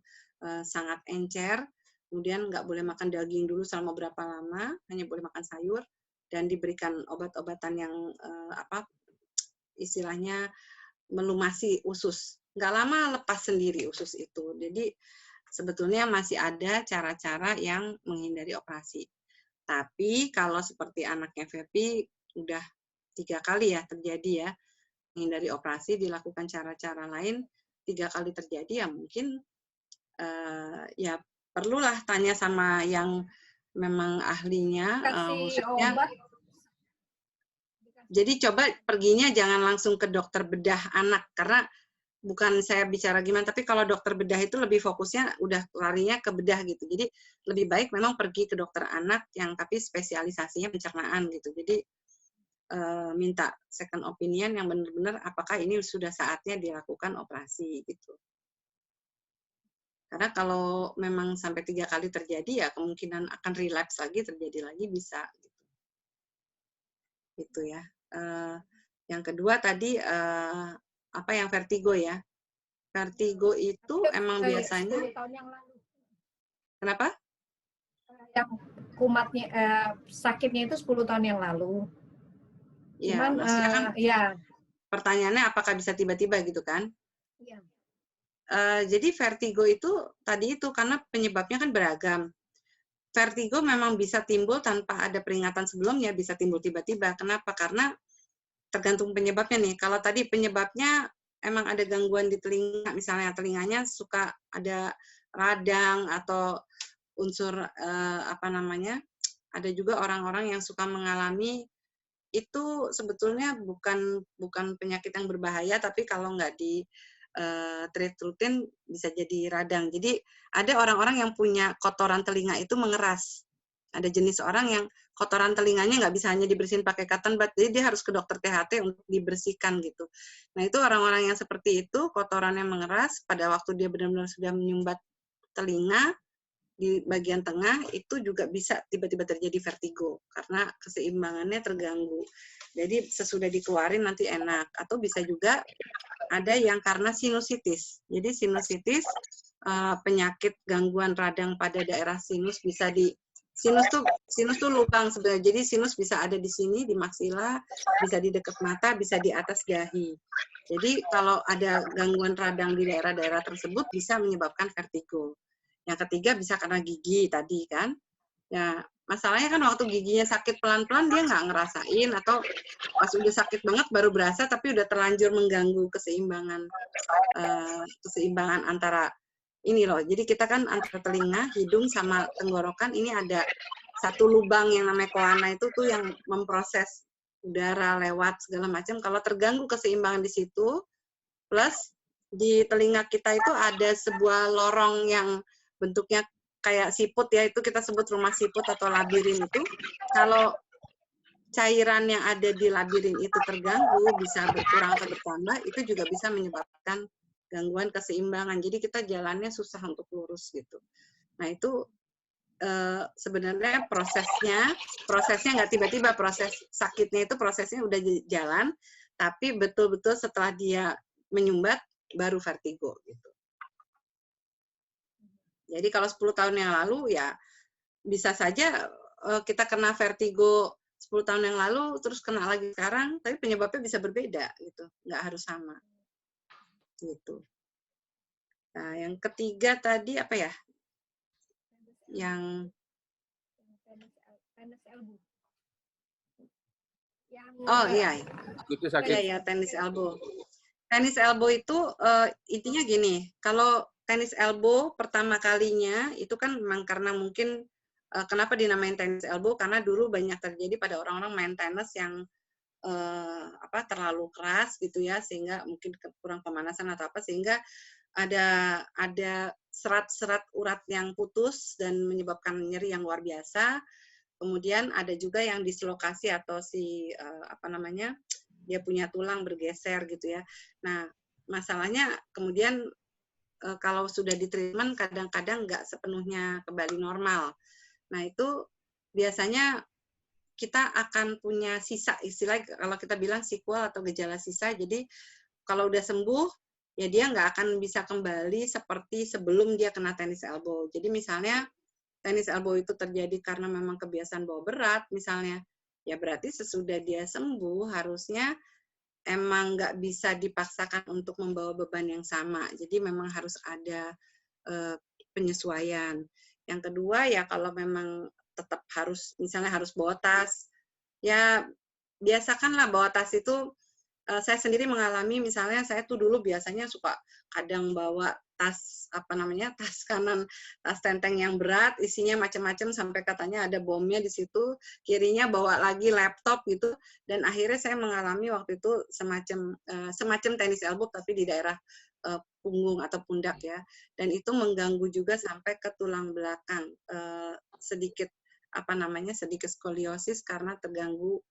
Speaker 2: sangat encer. Kemudian nggak boleh makan daging dulu selama berapa lama, hanya boleh makan sayur dan diberikan obat-obatan yang istilahnya melumasi usus. Nggak lama lepas sendiri usus itu. Jadi sebetulnya masih ada cara-cara yang menghindari operasi. Tapi kalau seperti anaknya Fepi udah 3 kali ya terjadi ya, menghindari operasi dilakukan cara-cara lain 3 kali terjadi ya mungkin ya perlulah tanya sama yang memang ahlinya,
Speaker 7: Kasih
Speaker 2: khususnya.
Speaker 7: obat.
Speaker 2: Jadi coba perginya jangan langsung ke dokter bedah anak, karena bukan saya bicara gimana, tapi kalau dokter bedah itu lebih fokusnya udah larinya ke bedah gitu. Jadi lebih baik memang pergi ke dokter anak yang tapi spesialisasinya pencernaan gitu. Jadi minta second opinion yang benar-benar apakah ini sudah saatnya dilakukan operasi gitu. Karena kalau memang sampai 3 kali terjadi ya kemungkinan akan relapse lagi, terjadi lagi bisa gitu. Gitu ya. Yang kedua tadi apa yang vertigo ya. Vertigo itu emang biasanya
Speaker 7: 10 tahun yang lalu.
Speaker 2: kenapa?
Speaker 7: Yang kumatnya sakitnya itu 10 tahun yang lalu.
Speaker 2: Ya,
Speaker 7: Cuman
Speaker 2: maksudnya kan
Speaker 7: ya.
Speaker 2: pertanyaannya apakah bisa tiba-tiba gitu kan?
Speaker 7: Iya.
Speaker 2: Jadi vertigo itu tadi itu karena penyebabnya kan beragam. Vertigo memang bisa timbul tanpa ada peringatan sebelumnya, bisa timbul tiba-tiba. Kenapa? Karena tergantung penyebabnya nih. Kalau tadi penyebabnya emang ada gangguan di telinga, misalnya telinganya suka ada radang atau unsur apa namanya? Ada juga orang-orang yang suka mengalami itu sebetulnya bukan penyakit yang berbahaya, tapi kalau nggak di treat rutin bisa jadi radang. Jadi ada orang-orang yang punya kotoran telinga itu mengeras. Ada jenis orang yang kotoran telinganya nggak bisa hanya dibersihin pakai cotton bud, jadi dia harus ke dokter THT untuk dibersihkan gitu. Nah itu orang-orang yang seperti itu, kotorannya mengeras, pada waktu dia benar-benar sudah menyumbat telinga, di bagian tengah itu juga bisa tiba-tiba terjadi vertigo karena keseimbangannya terganggu. Jadi sesudah dikeluarin nanti enak. Atau bisa juga ada yang karena sinusitis. Jadi sinusitis penyakit gangguan radang pada daerah sinus bisa di sinus tuh lubang sebenarnya. Jadi sinus bisa ada di sini di maksila, bisa di dekat mata, bisa di atas dahi. Jadi kalau ada gangguan radang di daerah-daerah tersebut bisa menyebabkan vertigo. Yang ketiga bisa karena gigi tadi kan. Ya, masalahnya kan waktu giginya sakit pelan-pelan dia nggak ngerasain, atau pas udah sakit banget baru berasa tapi udah terlanjur mengganggu keseimbangan antara ini loh. Jadi kita kan antara telinga, hidung sama tenggorokan ini ada satu lubang yang namanya koana itu tuh yang memproses udara lewat segala macam. Kalau terganggu keseimbangan di situ, plus di telinga kita itu ada sebuah lorong yang bentuknya kayak siput ya, itu kita sebut rumah siput atau labirin itu. Kalau cairan yang ada di labirin itu terganggu, bisa berkurang atau bertambah, itu juga bisa menyebabkan gangguan keseimbangan. Jadi kita jalannya susah untuk lurus gitu. Nah itu sebenarnya prosesnya nggak tiba-tiba, proses sakitnya itu prosesnya udah jalan, tapi betul-betul setelah dia menyumbat baru vertigo gitu. Jadi kalau 10 tahun yang lalu ya bisa saja kita kena vertigo 10 tahun yang lalu terus kena lagi sekarang, tapi penyebabnya bisa berbeda gitu, nggak harus sama. Gitu. Nah, yang ketiga tadi apa ya? Yang
Speaker 7: Tenis elbow.
Speaker 2: oh iya.
Speaker 1: Itu sakit.
Speaker 2: Iya ya, tenis elbow. Tenis elbow itu intinya gini, kalau tenis elbow pertama kalinya itu kan memang karena mungkin kenapa dinamain tenis elbow, karena dulu banyak terjadi pada orang-orang main tenis yang terlalu keras gitu ya, sehingga mungkin kurang pemanasan atau apa, sehingga ada serat-serat urat yang putus dan menyebabkan nyeri yang luar biasa. Kemudian ada juga yang dislokasi atau dia punya tulang bergeser gitu ya. Nah, masalahnya kemudian kalau sudah ditreatment kadang-kadang nggak sepenuhnya kembali normal. Nah, itu biasanya kita akan punya sisa, istilahnya kalau kita bilang sequel atau gejala sisa. Jadi kalau udah sembuh, ya dia nggak akan bisa kembali seperti sebelum dia kena tenis elbow. Jadi misalnya tenis elbow itu terjadi karena memang kebiasaan bawa berat misalnya, ya berarti sesudah dia sembuh harusnya emang nggak bisa dipaksakan untuk membawa beban yang sama. Jadi memang harus ada penyesuaian. Yang kedua ya kalau memang tetap harus, misalnya harus bawa tas, ya biasakanlah bawa tas itu. Saya sendiri mengalami, misalnya saya tuh dulu biasanya suka kadang bawa tas tas kanan, tas tenteng yang berat, isinya macam-macam sampai katanya ada bomnya di situ, kirinya bawa lagi laptop gitu, dan akhirnya saya mengalami waktu itu semacam tenis elbow tapi di daerah punggung atau pundak ya, dan itu mengganggu juga sampai ke tulang belakang, sedikit sedikit skoliosis karena terganggu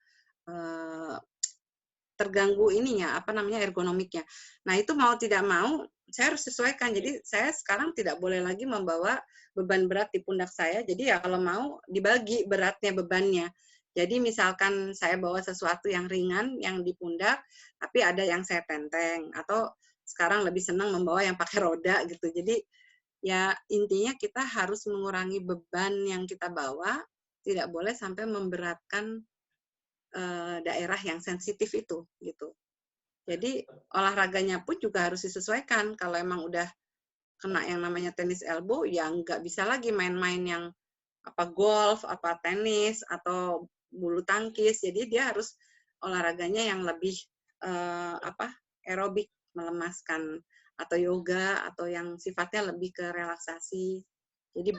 Speaker 2: ergonomiknya. Nah, itu mau tidak mau saya harus sesuaikan. Jadi saya sekarang tidak boleh lagi membawa beban berat di pundak saya. Jadi ya kalau mau dibagi beratnya bebannya. Jadi misalkan saya bawa sesuatu yang ringan yang di pundak, tapi ada yang saya tenteng, atau sekarang lebih senang membawa yang pakai roda gitu. Jadi ya intinya kita harus mengurangi beban yang kita bawa, tidak boleh sampai memberatkan daerah yang sensitif itu gitu. Jadi olahraganya pun juga harus disesuaikan. Kalau emang udah kena yang namanya tenis elbow, ya nggak bisa lagi main-main yang golf, tenis atau bulu tangkis. Jadi dia harus olahraganya yang lebih aerobik, melemaskan, atau yoga, atau yang sifatnya lebih ke relaksasi. Jadi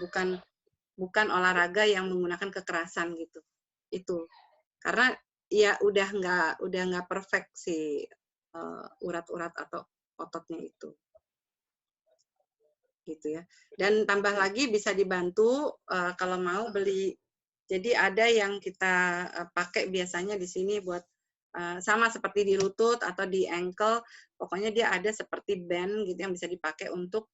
Speaker 2: bukan olahraga yang menggunakan kekerasan gitu. Itu karena ya udah nggak perfect si urat-urat atau ototnya itu gitu ya. Dan tambah lagi bisa dibantu kalau mau beli, jadi ada yang kita pakai biasanya di sini buat sama seperti di lutut atau di ankle, pokoknya dia ada seperti band gitu yang bisa dipakai untuk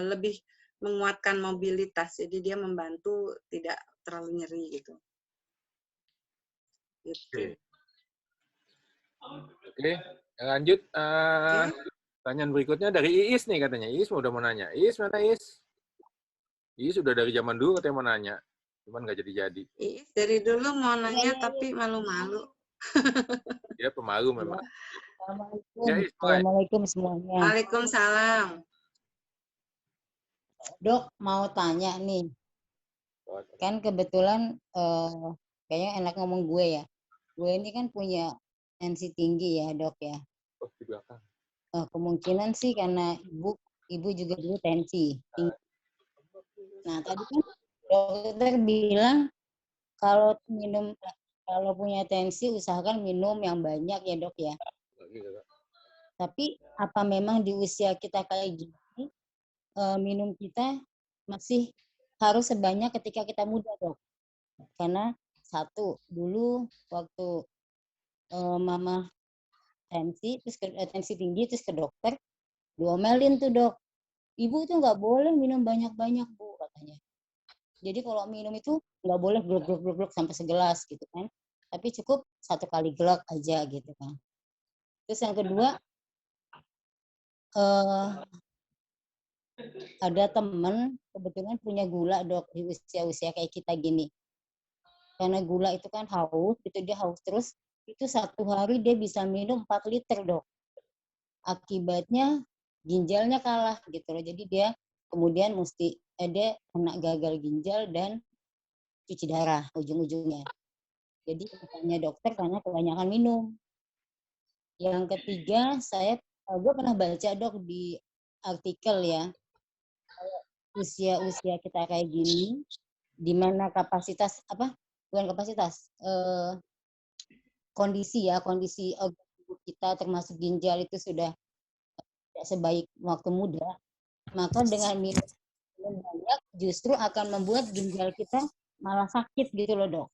Speaker 2: lebih menguatkan mobilitas, jadi dia membantu tidak terlalu nyeri gitu.
Speaker 1: Oke, lanjut. Pertanyaan berikutnya dari Iis nih katanya. Iis udah mau nanya. Iis mana Iis? Iis udah dari zaman dulu katanya mau nanya. Cuman nggak jadi-jadi.
Speaker 2: Iis dari dulu mau nanya tapi malu-malu.
Speaker 1: Dia pemalu memang.
Speaker 8: Assalamualaikum.
Speaker 1: Ya, Iis,
Speaker 8: Assalamualaikum semuanya.
Speaker 2: Waalaikumsalam.
Speaker 8: Dok, mau tanya nih. Kan kebetulan kayaknya enak ngomong gue ya. Gue ini kan punya tensi tinggi ya, Dok ya.
Speaker 1: Oh, di belakang.
Speaker 8: Kemungkinan sih karena ibu juga dulu tensi tinggi. Nah, tadi kan dokter bilang kalau punya tensi usahakan minum yang banyak ya, Dok ya. Tapi apa memang di usia kita kayak gini minum kita masih harus sebanyak ketika kita muda, Dok? Karena satu, dulu waktu mama tensi tinggi terus ke dokter, diomelin tuh, Dok. Ibu tuh nggak boleh minum banyak-banyak, Bu, katanya. Jadi kalau minum itu nggak boleh gluk-gluk sampai segelas gitu kan. Tapi cukup 1 kali gluk aja gitu kan. Terus yang kedua, ada temen kebetulan punya gula, Dok, di usia-usia kayak kita gini. Karena gula itu kan haus, itu dia haus terus, itu 1 hari dia bisa minum 4 liter, Dok. Akibatnya ginjalnya kalah gitu loh. Jadi dia kemudian dia kena gagal ginjal dan cuci darah ujung-ujungnya. Jadi katanya dokter karena kebanyakan minum. Yang ketiga, gue pernah baca, Dok, di artikel ya, usia-usia kita kayak gini, di mana kondisi tubuh kita termasuk ginjal itu sudah tidak sebaik waktu muda, maka dengan minum banyak justru akan membuat ginjal kita malah sakit gitu loh, Dok.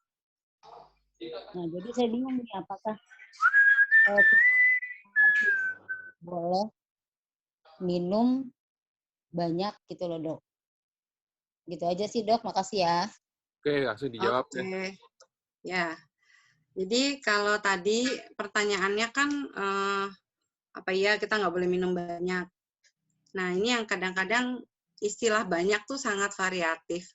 Speaker 8: Nah, jadi saya bingung nih apakah boleh minum banyak gitu loh, Dok. Gitu aja sih, Dok. Makasih ya.
Speaker 1: Oke, langsung dijawab.
Speaker 2: Oke. Ya. Jadi kalau tadi pertanyaannya kan kita nggak boleh minum banyak. Nah, ini yang kadang-kadang istilah banyak tuh sangat variatif.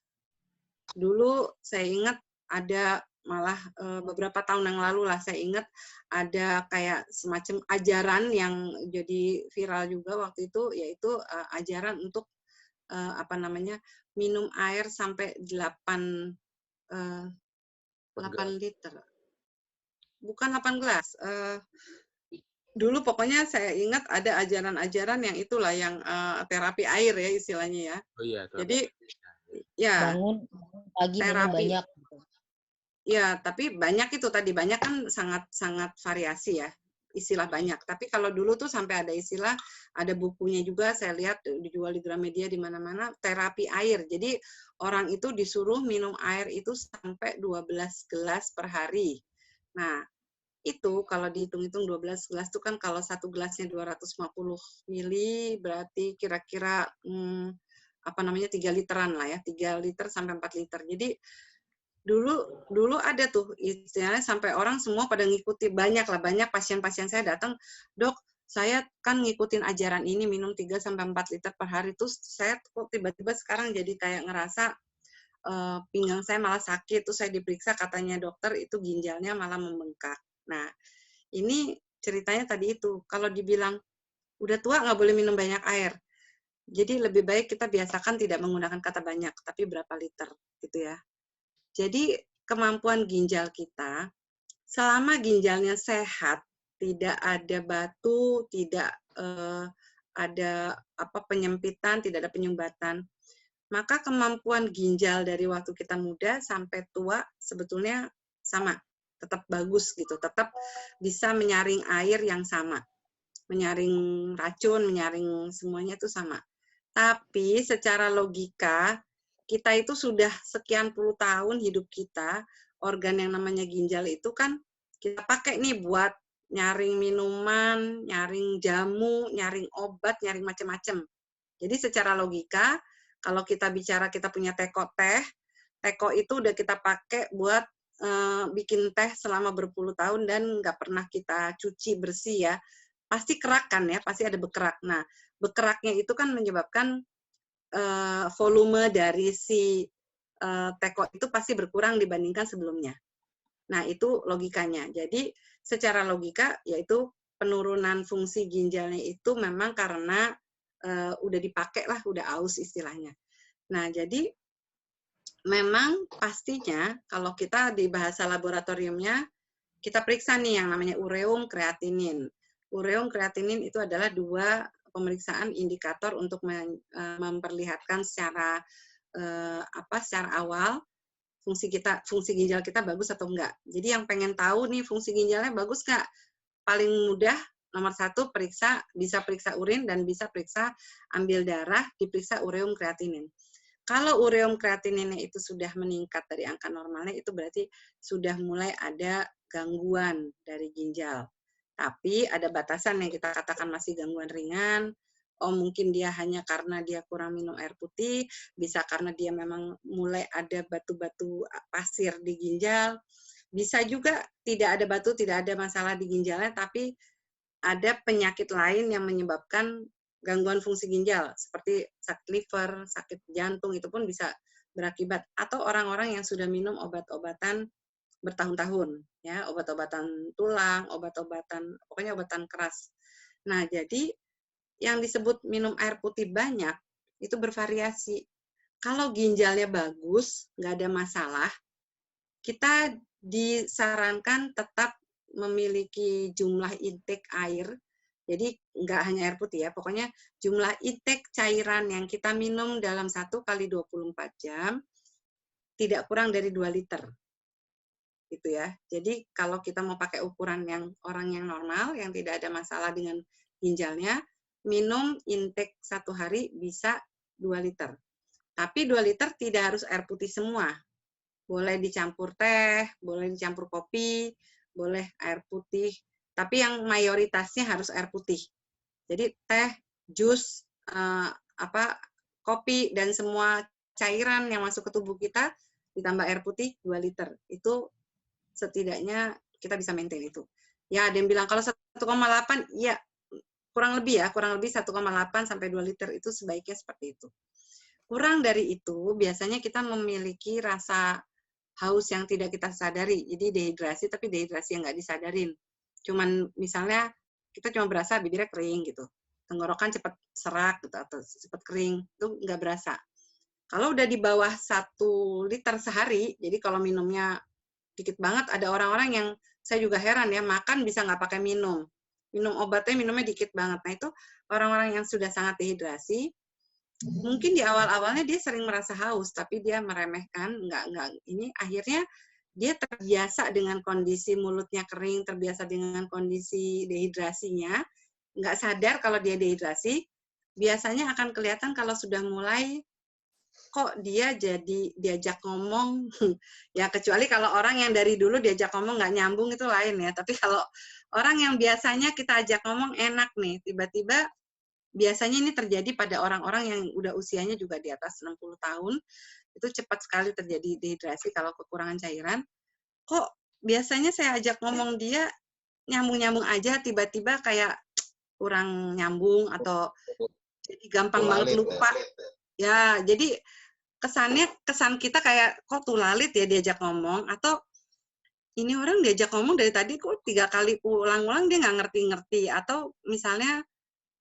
Speaker 2: Dulu saya ingat ada malah beberapa tahun yang lalu lah saya ingat ada kayak semacam ajaran yang jadi viral juga waktu itu, yaitu ajaran untuk minum air sampai 8 liter. Bukan 8 gelas. dulu pokoknya saya ingat ada ajaran-ajaran yang itulah yang terapi air ya istilahnya ya.
Speaker 1: Oh iya,
Speaker 2: Jadi ya
Speaker 8: Bangun pagi minum
Speaker 2: terapi.
Speaker 8: banyak.
Speaker 2: Ya, tapi banyak itu tadi, banyak kan sangat variasi ya, istilah banyak. Tapi kalau dulu tuh sampai ada istilah, ada bukunya juga saya lihat dijual di Gramedia di mana-mana, terapi air. Jadi orang itu disuruh minum air itu sampai 12 gelas per hari. Nah, itu kalau dihitung-hitung 12 gelas itu kan kalau satu gelasnya 250 mili berarti kira-kira 3 literan lah ya, 3 liter sampai 4 liter. Jadi dulu ada tuh istilahnya sampai orang semua pada ngikuti, banyak pasien-pasien saya datang, "Dok, saya kan ngikutin ajaran ini minum 3 sampai 4 liter per hari, terus saya kok tiba-tiba sekarang jadi kayak ngerasa pinggang saya malah sakit." Terus saya diperiksa katanya dokter itu ginjalnya malah membengkak. Nah, ini ceritanya tadi itu, kalau dibilang udah tua nggak boleh minum banyak air. Jadi lebih baik kita biasakan tidak menggunakan kata banyak, tapi berapa liter gitu ya. Jadi kemampuan ginjal kita, selama ginjalnya sehat, tidak ada batu, tidak ada penyempitan, tidak ada penyumbatan, maka kemampuan ginjal dari waktu kita muda sampai tua sebetulnya sama, tetap bagus gitu, tetap bisa menyaring air yang sama, menyaring racun, menyaring semuanya itu sama. Tapi secara logika, kita itu sudah sekian puluh tahun hidup kita, organ yang namanya ginjal itu kan kita pakai nih buat nyaring minuman, nyaring jamu, nyaring obat, nyaring macam-macam. Jadi secara logika, kalau kita bicara kita punya teko itu udah kita pakai buat bikin teh selama berpuluh tahun dan nggak pernah kita cuci bersih ya. Pasti kerak kan ya, pasti ada bekerak. Nah, bekeraknya itu kan menyebabkan volume dari si teko itu pasti berkurang dibandingkan sebelumnya. Nah, itu logikanya. Jadi, secara logika, yaitu penurunan fungsi ginjalnya itu memang karena udah dipakai lah, udah aus istilahnya. Nah, jadi memang pastinya kalau kita di bahasa laboratoriumnya, kita periksa nih yang namanya ureum kreatinin. Ureum kreatinin itu adalah 2 pemeriksaan indikator untuk memperlihatkan secara secara awal fungsi ginjal kita bagus atau enggak. Jadi yang pengen tahu nih fungsi ginjalnya bagus enggak, paling mudah nomor 1 bisa periksa urin dan bisa periksa ambil darah, diperiksa ureum kreatinin. Kalau ureum kreatininnya itu sudah meningkat dari angka normalnya, itu berarti sudah mulai ada gangguan dari ginjal. Tapi ada batasan yang kita katakan masih gangguan ringan. Oh, mungkin dia hanya karena dia kurang minum air putih, bisa karena dia memang mulai ada batu-batu pasir di ginjal. Bisa juga tidak ada batu, tidak ada masalah di ginjalnya, tapi ada penyakit lain yang menyebabkan gangguan fungsi ginjal, seperti sakit liver, sakit jantung, itu pun bisa berakibat. Atau orang-orang yang sudah minum obat-obatan bertahun-tahun, ya, obat-obatan tulang, pokoknya obatan keras. Nah, jadi yang disebut minum air putih banyak, itu bervariasi. Kalau ginjalnya bagus, nggak ada masalah, kita disarankan tetap memiliki jumlah intake air. Jadi nggak hanya air putih ya, pokoknya jumlah intake cairan yang kita minum dalam 1 kali 24 jam tidak kurang dari 2 liter. Gitu ya. Jadi kalau kita mau pakai ukuran yang orang yang normal, yang tidak ada masalah dengan ginjalnya, minum intake 1 hari bisa 2 liter. Tapi 2 liter tidak harus air putih semua. Boleh dicampur teh, boleh dicampur kopi, boleh air putih. Tapi yang mayoritasnya harus air putih. Jadi teh, jus, kopi, dan semua cairan yang masuk ke tubuh kita ditambah air putih 2 liter. Itu setidaknya kita bisa maintain itu. Ya, ada yang bilang kalau 1,8, ya kurang lebih 1,8 sampai 2 liter itu sebaiknya seperti itu. Kurang dari itu, biasanya kita memiliki rasa haus yang tidak kita sadari. Jadi dehidrasi, tapi dehidrasi yang nggak disadarin. Cuman misalnya kita cuma berasa bibirnya kering gitu. Tenggorokan cepat serak gitu, atau cepat kering, itu nggak berasa. Kalau udah di bawah 1 liter sehari, jadi kalau minumnya dikit banget, ada orang-orang yang saya juga heran ya, makan bisa nggak pakai minum. minum obatnya minumnya dikit banget. Nah itu orang-orang yang sudah sangat dehidrasi, mungkin di awal-awalnya dia sering merasa haus, tapi dia meremehkan, nggak ini akhirnya dia terbiasa dengan kondisi mulutnya kering, terbiasa dengan kondisi dehidrasinya, nggak sadar kalau dia dehidrasi, biasanya akan kelihatan kalau sudah mulai kok dia jadi diajak ngomong, ya kecuali kalau orang yang dari dulu diajak ngomong nggak nyambung itu lain ya, tapi kalau orang yang biasanya kita ajak ngomong enak nih, tiba-tiba biasanya ini terjadi pada orang-orang yang udah usianya juga di atas 60 tahun, itu cepat sekali terjadi dehidrasi kalau kekurangan cairan. Kok biasanya saya ajak ngomong dia nyambung-nyambung aja, tiba-tiba kayak kurang nyambung atau jadi gampang banget lupa. Ya, jadi kesan kita kayak kok tulalit ya diajak ngomong, atau ini orang diajak ngomong dari tadi kok 3 kali ulang-ulang dia nggak ngerti-ngerti, atau misalnya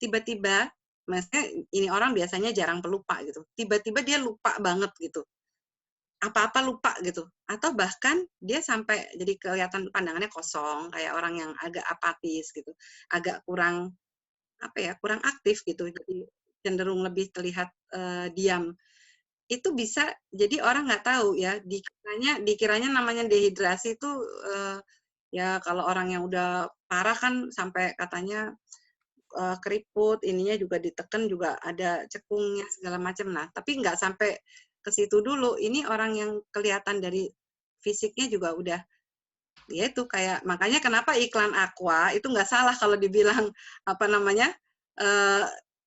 Speaker 2: tiba-tiba, maksudnya ini orang biasanya jarang pelupa gitu, tiba-tiba dia lupa banget gitu, apa-apa lupa gitu, atau bahkan dia sampai jadi kelihatan pandangannya kosong, kayak orang yang agak apatis gitu, agak kurang kurang aktif gitu, jadi cenderung lebih terlihat diam. Itu bisa jadi orang nggak tahu ya, dikiranya namanya dehidrasi itu ya kalau orang yang udah parah kan sampai katanya keriput, ininya juga diteken juga ada cekungnya segala macam. Nah, tapi nggak sampai ke situ dulu. Ini orang yang kelihatan dari fisiknya juga udah, ya itu kayak, makanya kenapa iklan Aqua itu nggak salah kalau dibilang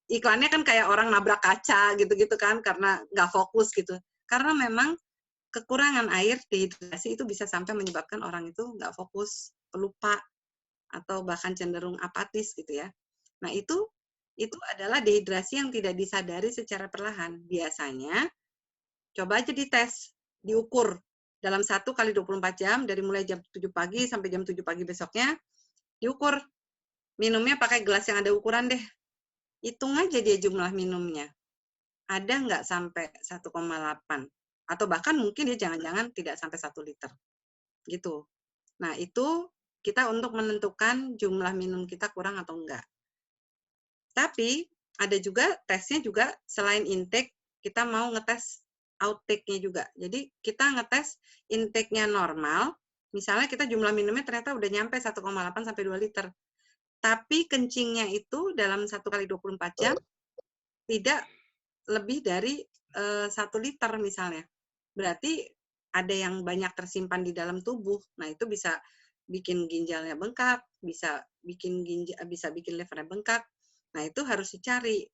Speaker 2: iklannya kan kayak orang nabrak kaca gitu-gitu kan, karena nggak fokus gitu. Karena memang kekurangan air, dehidrasi itu bisa sampai menyebabkan orang itu nggak fokus, pelupa, atau bahkan cenderung apatis gitu ya. Nah itu adalah dehidrasi yang tidak disadari secara perlahan. Biasanya, coba aja dites, diukur dalam 1 kali 24 jam, dari mulai jam 7 pagi sampai jam 7 pagi besoknya, diukur. Minumnya pakai gelas yang ada ukuran deh. Hitung aja dia jumlah minumnya. Ada nggak sampai 1,8? Atau bahkan mungkin dia jangan-jangan tidak sampai 1 liter. Gitu. Nah, itu kita untuk menentukan jumlah minum kita kurang atau enggak. Tapi, ada juga tesnya juga selain intake, kita mau ngetes outtake-nya juga. Jadi, kita ngetes intake-nya normal, misalnya kita jumlah minumnya ternyata udah nyampe 1,8 sampai 2 liter. Tapi kencingnya itu dalam 1 kali 24 jam tidak lebih dari 1 liter misalnya. Berarti ada yang banyak tersimpan di dalam tubuh. Nah, itu bisa bikin ginjalnya bengkak, bisa bikin livernya bengkak. Nah, itu harus dicari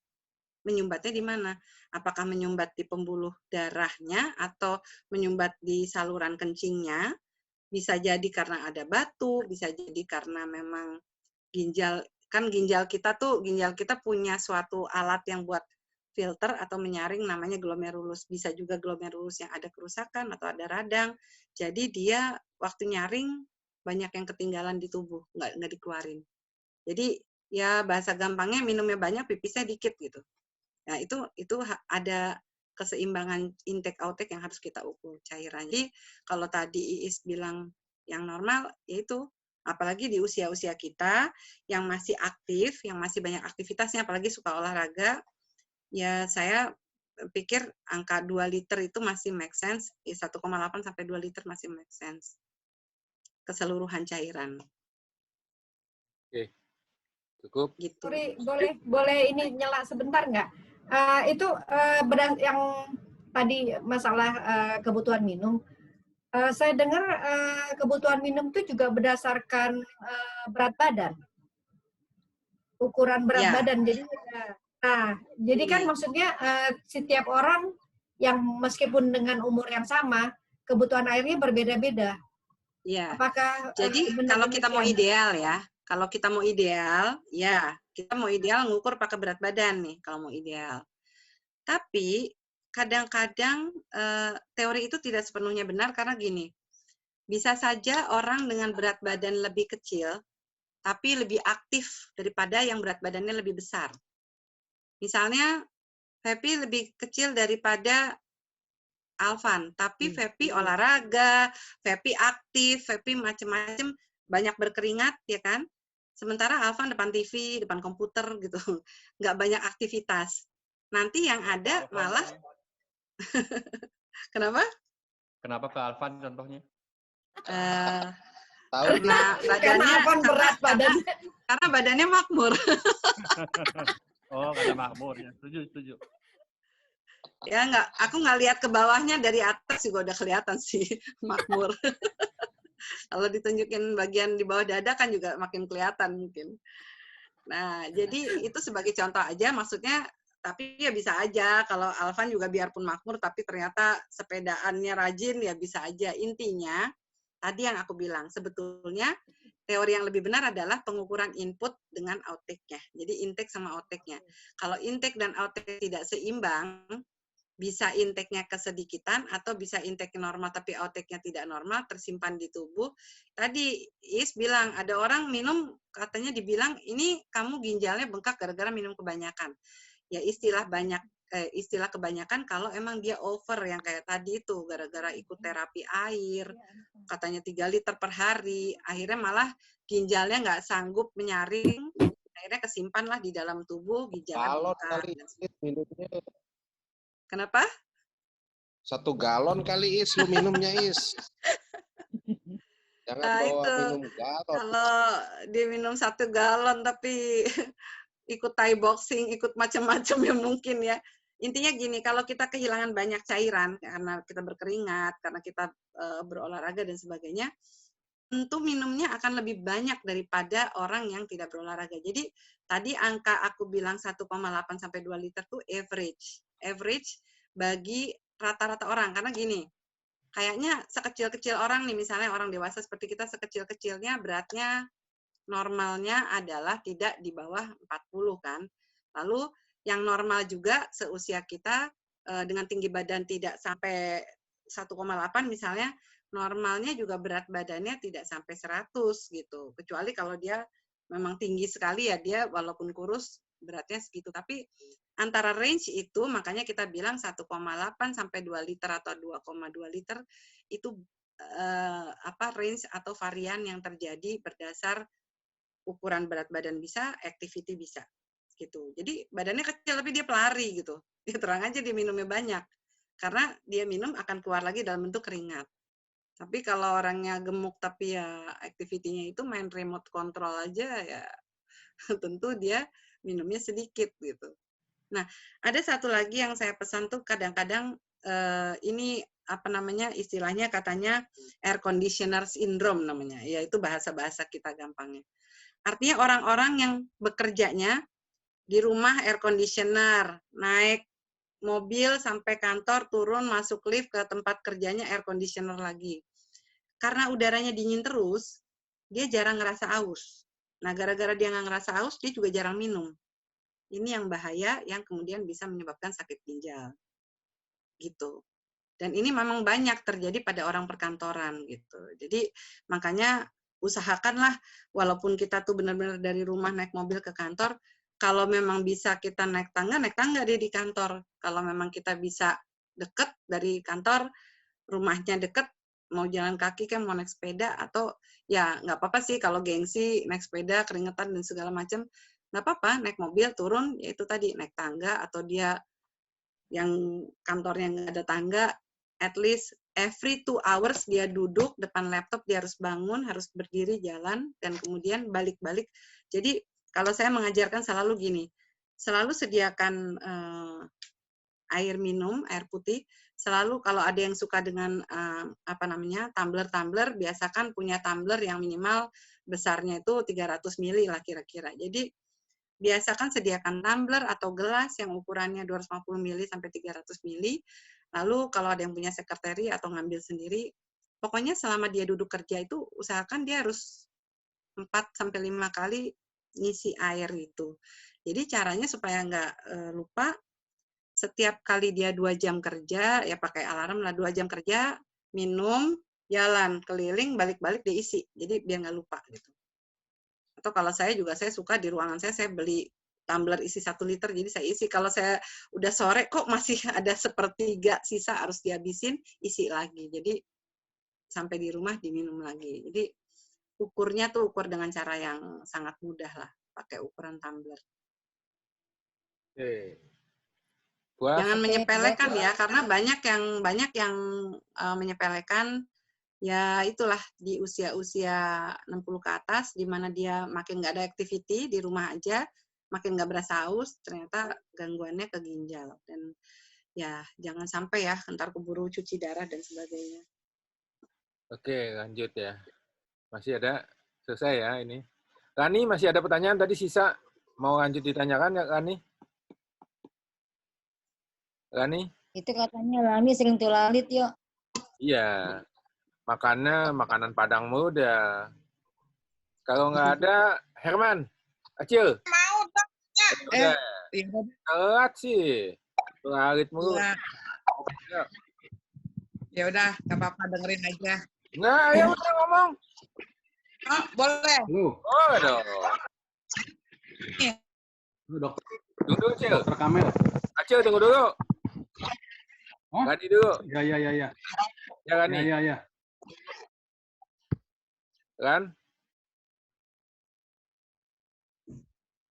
Speaker 2: menyumbatnya di mana. Apakah menyumbat di pembuluh darahnya atau menyumbat di saluran kencingnya? Bisa jadi karena ada batu, bisa jadi karena memang ginjal kita punya suatu alat yang buat filter atau menyaring namanya glomerulus. Bisa juga glomerulus yang ada kerusakan atau ada radang. Jadi dia waktu nyaring banyak yang ketinggalan di tubuh, nggak dikeluarin. Jadi ya bahasa gampangnya minumnya banyak, pipisnya dikit gitu. Nah itu ada keseimbangan intake outtake yang harus kita ukur cairan. Jadi kalau tadi Iis bilang yang normal, yaitu apalagi di usia-usia kita yang masih aktif, yang masih banyak aktivitasnya, apalagi suka olahraga, ya saya pikir angka 2 liter itu masih make sense, 1,8 sampai 2 liter masih make sense. Keseluruhan cairan.
Speaker 1: Oke, cukup.
Speaker 2: Gitu.
Speaker 7: Sorry, boleh ini nyela sebentar nggak? Itu yang tadi masalah kebutuhan minum. Saya dengar kebutuhan minum itu juga berdasarkan berat badan, ukuran berat badan. Jadi kan maksudnya setiap orang yang meskipun dengan umur yang sama, kebutuhan airnya berbeda-beda.
Speaker 2: Iya.
Speaker 7: Apakah
Speaker 2: jadi kalau kita mau ideal ya, kita mau ideal ngukur pakai berat badan nih kalau mau ideal. Tapi kadang-kadang teori itu tidak sepenuhnya benar karena gini, bisa saja orang dengan berat badan lebih kecil tapi lebih aktif daripada yang berat badannya lebih besar. Misalnya Fepi lebih kecil daripada Alvan, tapi Fepi olahraga, Fepi aktif, Fepi macam-macam, banyak berkeringat, ya kan? Sementara Alvan depan TV, depan komputer gitu, nggak banyak aktivitas. Nanti yang ada malah, kenapa?
Speaker 9: Kenapa ke Alvan contohnya?
Speaker 2: Karena badannya,
Speaker 7: Alvan berat badannya.
Speaker 2: karena badannya makmur.
Speaker 9: Oh, karena makmur ya. Setuju.
Speaker 2: Ya aku nggak lihat ke bawahnya, dari atas juga udah kelihatan sih makmur. Kalau ditunjukin bagian di bawah dada kan juga makin kelihatan mungkin. Nah, jadi itu sebagai contoh aja, maksudnya, tapi ya bisa aja kalau Alvan juga biarpun makmur tapi ternyata sepedaannya rajin, ya bisa aja. Intinya tadi yang aku bilang, sebetulnya teori yang lebih benar adalah pengukuran input dengan outtake-nya. Jadi intake sama outtake-nya. Kalau intake dan outtake tidak seimbang, bisa intake-nya kesedikitan atau bisa intake normal tapi outtake-nya tidak normal, tersimpan di tubuh. Tadi Is bilang ada orang minum, katanya dibilang ini kamu ginjalnya bengkak gara-gara minum kebanyakan. Ya istilah kebanyakan kalau emang dia over yang kayak tadi itu, gara-gara ikut terapi air, katanya 3 liter per hari, akhirnya malah ginjalnya nggak sanggup menyaring, akhirnya kesimpan lah di dalam tubuh, ginjalnya bengkak.
Speaker 10: Minumnya.
Speaker 2: Kenapa?
Speaker 10: 1 galon kali Is, lu minumnya Is. Jangan bawa
Speaker 2: itu,
Speaker 10: minum galon.
Speaker 2: kalau diminum 1 galon tapi ikut Thai boxing, ikut macam-macam ya mungkin ya. Intinya gini, kalau kita kehilangan banyak cairan karena kita berkeringat, karena kita berolahraga dan sebagainya, tentu minumnya akan lebih banyak daripada orang yang tidak berolahraga. Jadi tadi angka aku bilang 1,8 sampai 2 liter tuh average bagi rata-rata orang. Karena gini, kayaknya sekecil-kecil orang nih, misalnya orang dewasa seperti kita, sekecil-kecilnya beratnya normalnya adalah tidak di bawah 40 kan. Lalu yang normal juga seusia kita dengan tinggi badan tidak sampai 1,8 misalnya, normalnya juga berat badannya tidak sampai 100 gitu. Kecuali kalau dia memang tinggi sekali ya, dia walaupun kurus beratnya segitu. Tapi antara range itu, makanya kita bilang 1,8 sampai 2 liter atau 2,2 liter itu range atau varian yang terjadi berdasar ukuran berat badan bisa, activity bisa gitu. Jadi badannya kecil tapi dia pelari gitu. Dia terang aja dia minumnya banyak. Karena dia minum akan keluar lagi dalam bentuk keringat. Tapi kalau orangnya gemuk tapi ya activity-nya itu main remote control aja, ya tentu dia minumnya sedikit gitu. Nah, ada satu lagi yang saya pesan tuh kadang-kadang ini apa namanya, istilahnya katanya air conditioner syndrome namanya, yaitu bahasa-bahasa kita gampangnya. Artinya orang-orang yang bekerjanya di rumah air conditioner, naik mobil sampai kantor, turun, masuk lift ke tempat kerjanya air conditioner lagi. Karena udaranya dingin terus, dia jarang ngerasa aus. Nah, gara-gara dia nggak ngerasa aus, dia juga jarang minum. Ini yang bahaya, yang kemudian bisa menyebabkan sakit ginjal. Gitu. Dan ini memang banyak terjadi pada orang perkantoran gitu. Jadi makanya usahakanlah, walaupun kita tuh benar-benar dari rumah naik mobil ke kantor, kalau memang bisa kita naik tangga deh di kantor. Kalau memang kita bisa deket dari kantor, rumahnya deket, mau jalan kaki kan, mau naik sepeda, atau ya nggak apa-apa sih kalau gengsi, naik sepeda, keringetan dan segala macam, nggak apa-apa, naik mobil, turun, yaitu tadi, naik tangga, atau dia yang kantornya nggak ada tangga, at least every 2 hours dia duduk depan laptop, dia harus bangun, harus berdiri, jalan, dan kemudian balik-balik. Jadi kalau saya mengajarkan selalu gini, selalu sediakan air minum, air putih, selalu kalau ada yang suka dengan tumbler, biasakan punya tumbler yang minimal besarnya itu 300 mili lah kira-kira. Jadi biasakan sediakan tumbler atau gelas yang ukurannya 250 mili sampai 300 mili. Lalu kalau ada yang punya sekretari atau ngambil sendiri, pokoknya selama dia duduk kerja itu usahakan dia harus 4 sampai 5 kali ngisi air itu. Jadi caranya supaya nggak lupa, setiap kali dia 2 jam kerja, ya pakai alarm lah, 2 jam kerja, minum, jalan, keliling, balik-balik diisi. Jadi biar nggak lupa gitu. Atau kalau saya juga, saya suka di ruangan saya beli tumbler isi 1 liter, jadi saya isi. Kalau saya udah sore, kok masih ada 1/3 sisa harus dihabisin, isi lagi. Jadi sampai di rumah diminum lagi. Jadi ukurnya tuh ukur dengan cara yang sangat mudah lah, pakai ukuran tumbler.
Speaker 1: Oke.
Speaker 2: Jangan
Speaker 8: Oke,
Speaker 2: menyepelekan
Speaker 8: Dok.
Speaker 2: ya, karena banyak yang menyepelekan. Ya itulah di usia-usia 60 ke atas, di mana dia makin nggak ada activity di rumah aja, makin nggak berasa haus, ternyata gangguannya ke ginjal. Dan ya jangan sampai ya, ntar keburu cuci darah dan sebagainya.
Speaker 1: Oke, lanjut ya. Masih ada? Selesai ya ini. Rani, masih ada pertanyaan tadi sisa? Mau lanjut ditanyakan ya, Rani? Rani?
Speaker 8: Itu katanya Lani sering tulalit yuk.
Speaker 1: Iya. Makannya makanan Padang muda. Kalau nggak ada, Herman, Acil.
Speaker 4: Mau Dok.
Speaker 1: Udah,
Speaker 4: Ya,
Speaker 1: telat sih. Tulalit mulu.
Speaker 4: ya udah, nggak apa-apa, dengerin aja.
Speaker 1: Nggak, ayo udah ngomong.
Speaker 4: Oh, boleh.
Speaker 1: Oh, dong.
Speaker 4: Nih,
Speaker 11: Dokter,
Speaker 1: Tunggu dulu, Cil.
Speaker 11: Dokter Kamel.
Speaker 1: Acil, tunggu dulu.
Speaker 11: Oh?
Speaker 1: Rani dulu.
Speaker 11: Ya.
Speaker 1: Ya, Rani.
Speaker 11: Ya.
Speaker 1: Kan?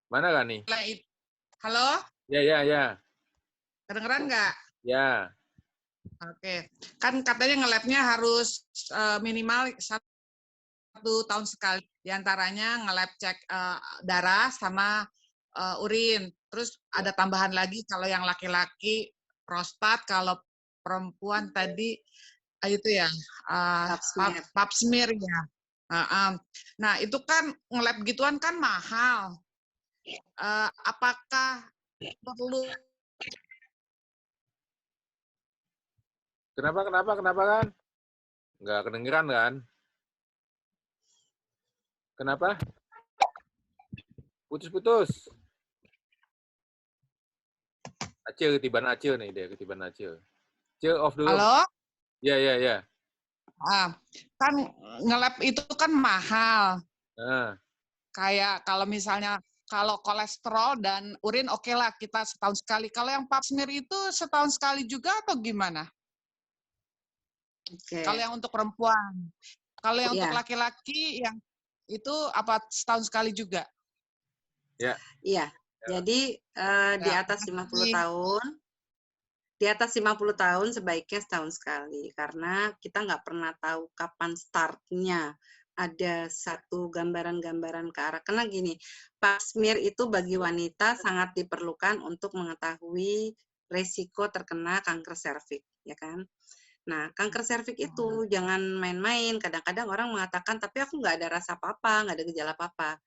Speaker 1: Mana Rani?
Speaker 4: halo,
Speaker 1: Ya.
Speaker 4: kedengeran nggak?
Speaker 1: Ya.
Speaker 4: Oke, kan katanya nge-lab-nya harus minimal 1 tahun sekali. Di antaranya nge-lab cek darah sama urin. Terus ada tambahan lagi kalau yang laki-laki prostat, kalau perempuan tadi itu ya pap smear ya. Nah itu kan nge-lab gituan kan mahal. Apakah perlu?
Speaker 1: Kenapa kan? Nggak kedengeran kan? Kenapa? Putus. Acil, ketiban Acil nih dia, ketiban Acil. Acil off dulu.
Speaker 4: Halo?
Speaker 1: Ya.
Speaker 4: Kan nge-lab itu kan mahal.
Speaker 1: Nah.
Speaker 4: Kayak kalau misalnya kalau kolesterol dan urin oke lah kita setahun sekali. Kalau yang pap smear itu setahun sekali juga atau gimana?
Speaker 2: Okay.
Speaker 4: Kalau yang untuk perempuan. Kalau yang untuk laki-laki yang itu apa setahun sekali juga?
Speaker 2: Iya. Jadi di atas 50 tahun, di atas 50 tahun sebaiknya setahun sekali karena kita nggak pernah tahu kapan startnya. Ada satu gambaran-gambaran ke arah. Karena gini, pap smear itu bagi wanita sangat diperlukan untuk mengetahui resiko terkena kanker serviks, ya kan? Nah, kanker serviks itu jangan main-main. Kadang-kadang orang mengatakan, tapi aku nggak ada rasa apa-apa, nggak ada gejala apa-apa.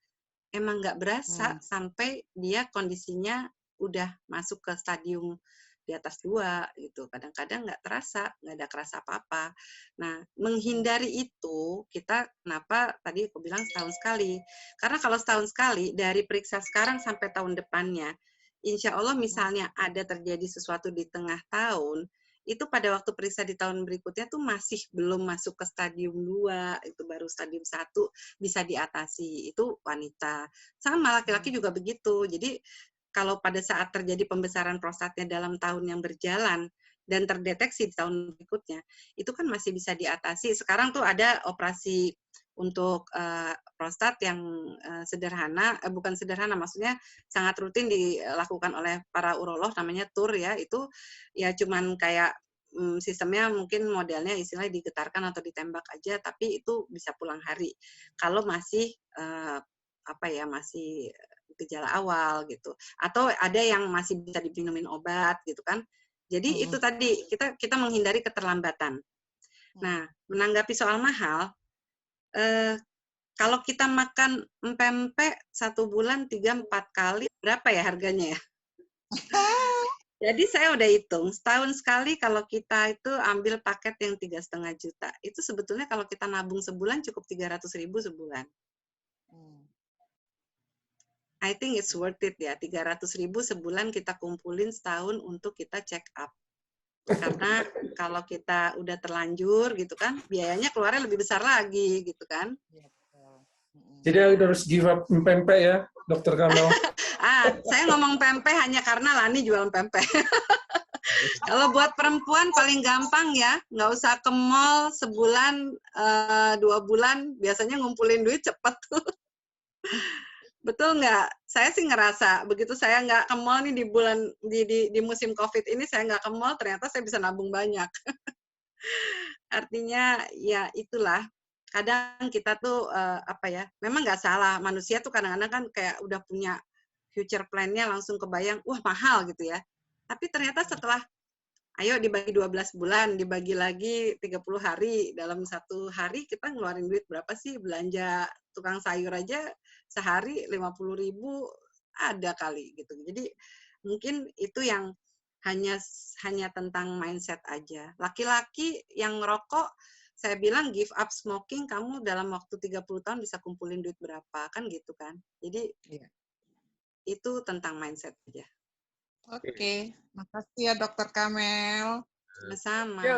Speaker 2: Emang nggak berasa sampai dia kondisinya udah masuk ke stadium di atas 2 gitu. Kadang-kadang nggak terasa, nggak ada kerasa apa-apa. Nah, menghindari itu kita kenapa tadi aku bilang setahun sekali. Karena kalau setahun sekali dari periksa sekarang sampai tahun depannya, insya Allah misalnya ada terjadi sesuatu di tengah tahun, itu pada waktu periksa di tahun berikutnya tuh masih belum masuk ke stadium 2, itu baru stadium 1 bisa diatasi. Itu wanita. Sama laki-laki juga begitu. Jadi kalau pada saat terjadi pembesaran prostatnya dalam tahun yang berjalan dan terdeteksi di tahun berikutnya, itu kan masih bisa diatasi. Sekarang tuh ada operasi untuk prostat yang sederhana, bukan sederhana, maksudnya sangat rutin dilakukan oleh para urolog, namanya TUR ya, itu ya cuman kayak sistemnya mungkin modelnya istilahnya digetarkan atau ditembak aja, tapi itu bisa pulang hari. Kalau masih masih gejala awal gitu, atau ada yang masih bisa diminumin obat gitu kan. Jadi itu tadi kita menghindari keterlambatan. Nah, menanggapi soal mahal, kalau kita makan empempe 1 bulan 3-4 kali, berapa ya harganya ya? Jadi saya udah hitung, setahun sekali kalau kita itu ambil paket yang 3,5 juta, itu sebetulnya kalau kita nabung sebulan cukup 300.000 sebulan. I think it's worth it ya, 300.000 sebulan kita kumpulin setahun untuk kita check up. Karena kalau kita udah terlanjur gitu kan, biayanya keluarnya lebih besar lagi gitu kan.
Speaker 6: Jadi harus give up pempek ya, Dokter Kamel.
Speaker 2: Saya ngomong pempek hanya karena Lani jual pempek. Kalau buat perempuan paling gampang ya, nggak usah ke mall sebulan, 2 bulan, biasanya ngumpulin duit cepet tuh. Betul nggak? Saya sih ngerasa, begitu saya nggak ke mall nih di bulan, di musim COVID ini, saya nggak ke mall, ternyata saya bisa nabung banyak. Artinya ya itulah, kadang kita tuh apa ya, memang nggak salah, manusia tuh kadang-kadang kan kayak udah punya future plan-nya langsung kebayang, wah mahal gitu ya. Tapi ternyata setelah, ayo dibagi 12 bulan, dibagi lagi 30 hari, dalam 1 hari kita ngeluarin duit berapa sih, belanja tukang sayur aja sehari 50.000 ada kali gitu. Jadi mungkin itu yang hanya tentang mindset aja. Laki-laki yang ngerokok, saya bilang give up smoking, kamu dalam waktu 30 tahun bisa kumpulin duit berapa, kan gitu kan. Jadi itu tentang mindset aja.
Speaker 4: Oke, makasih ya Dokter Kamel.
Speaker 2: Sama-sama.
Speaker 1: Ya,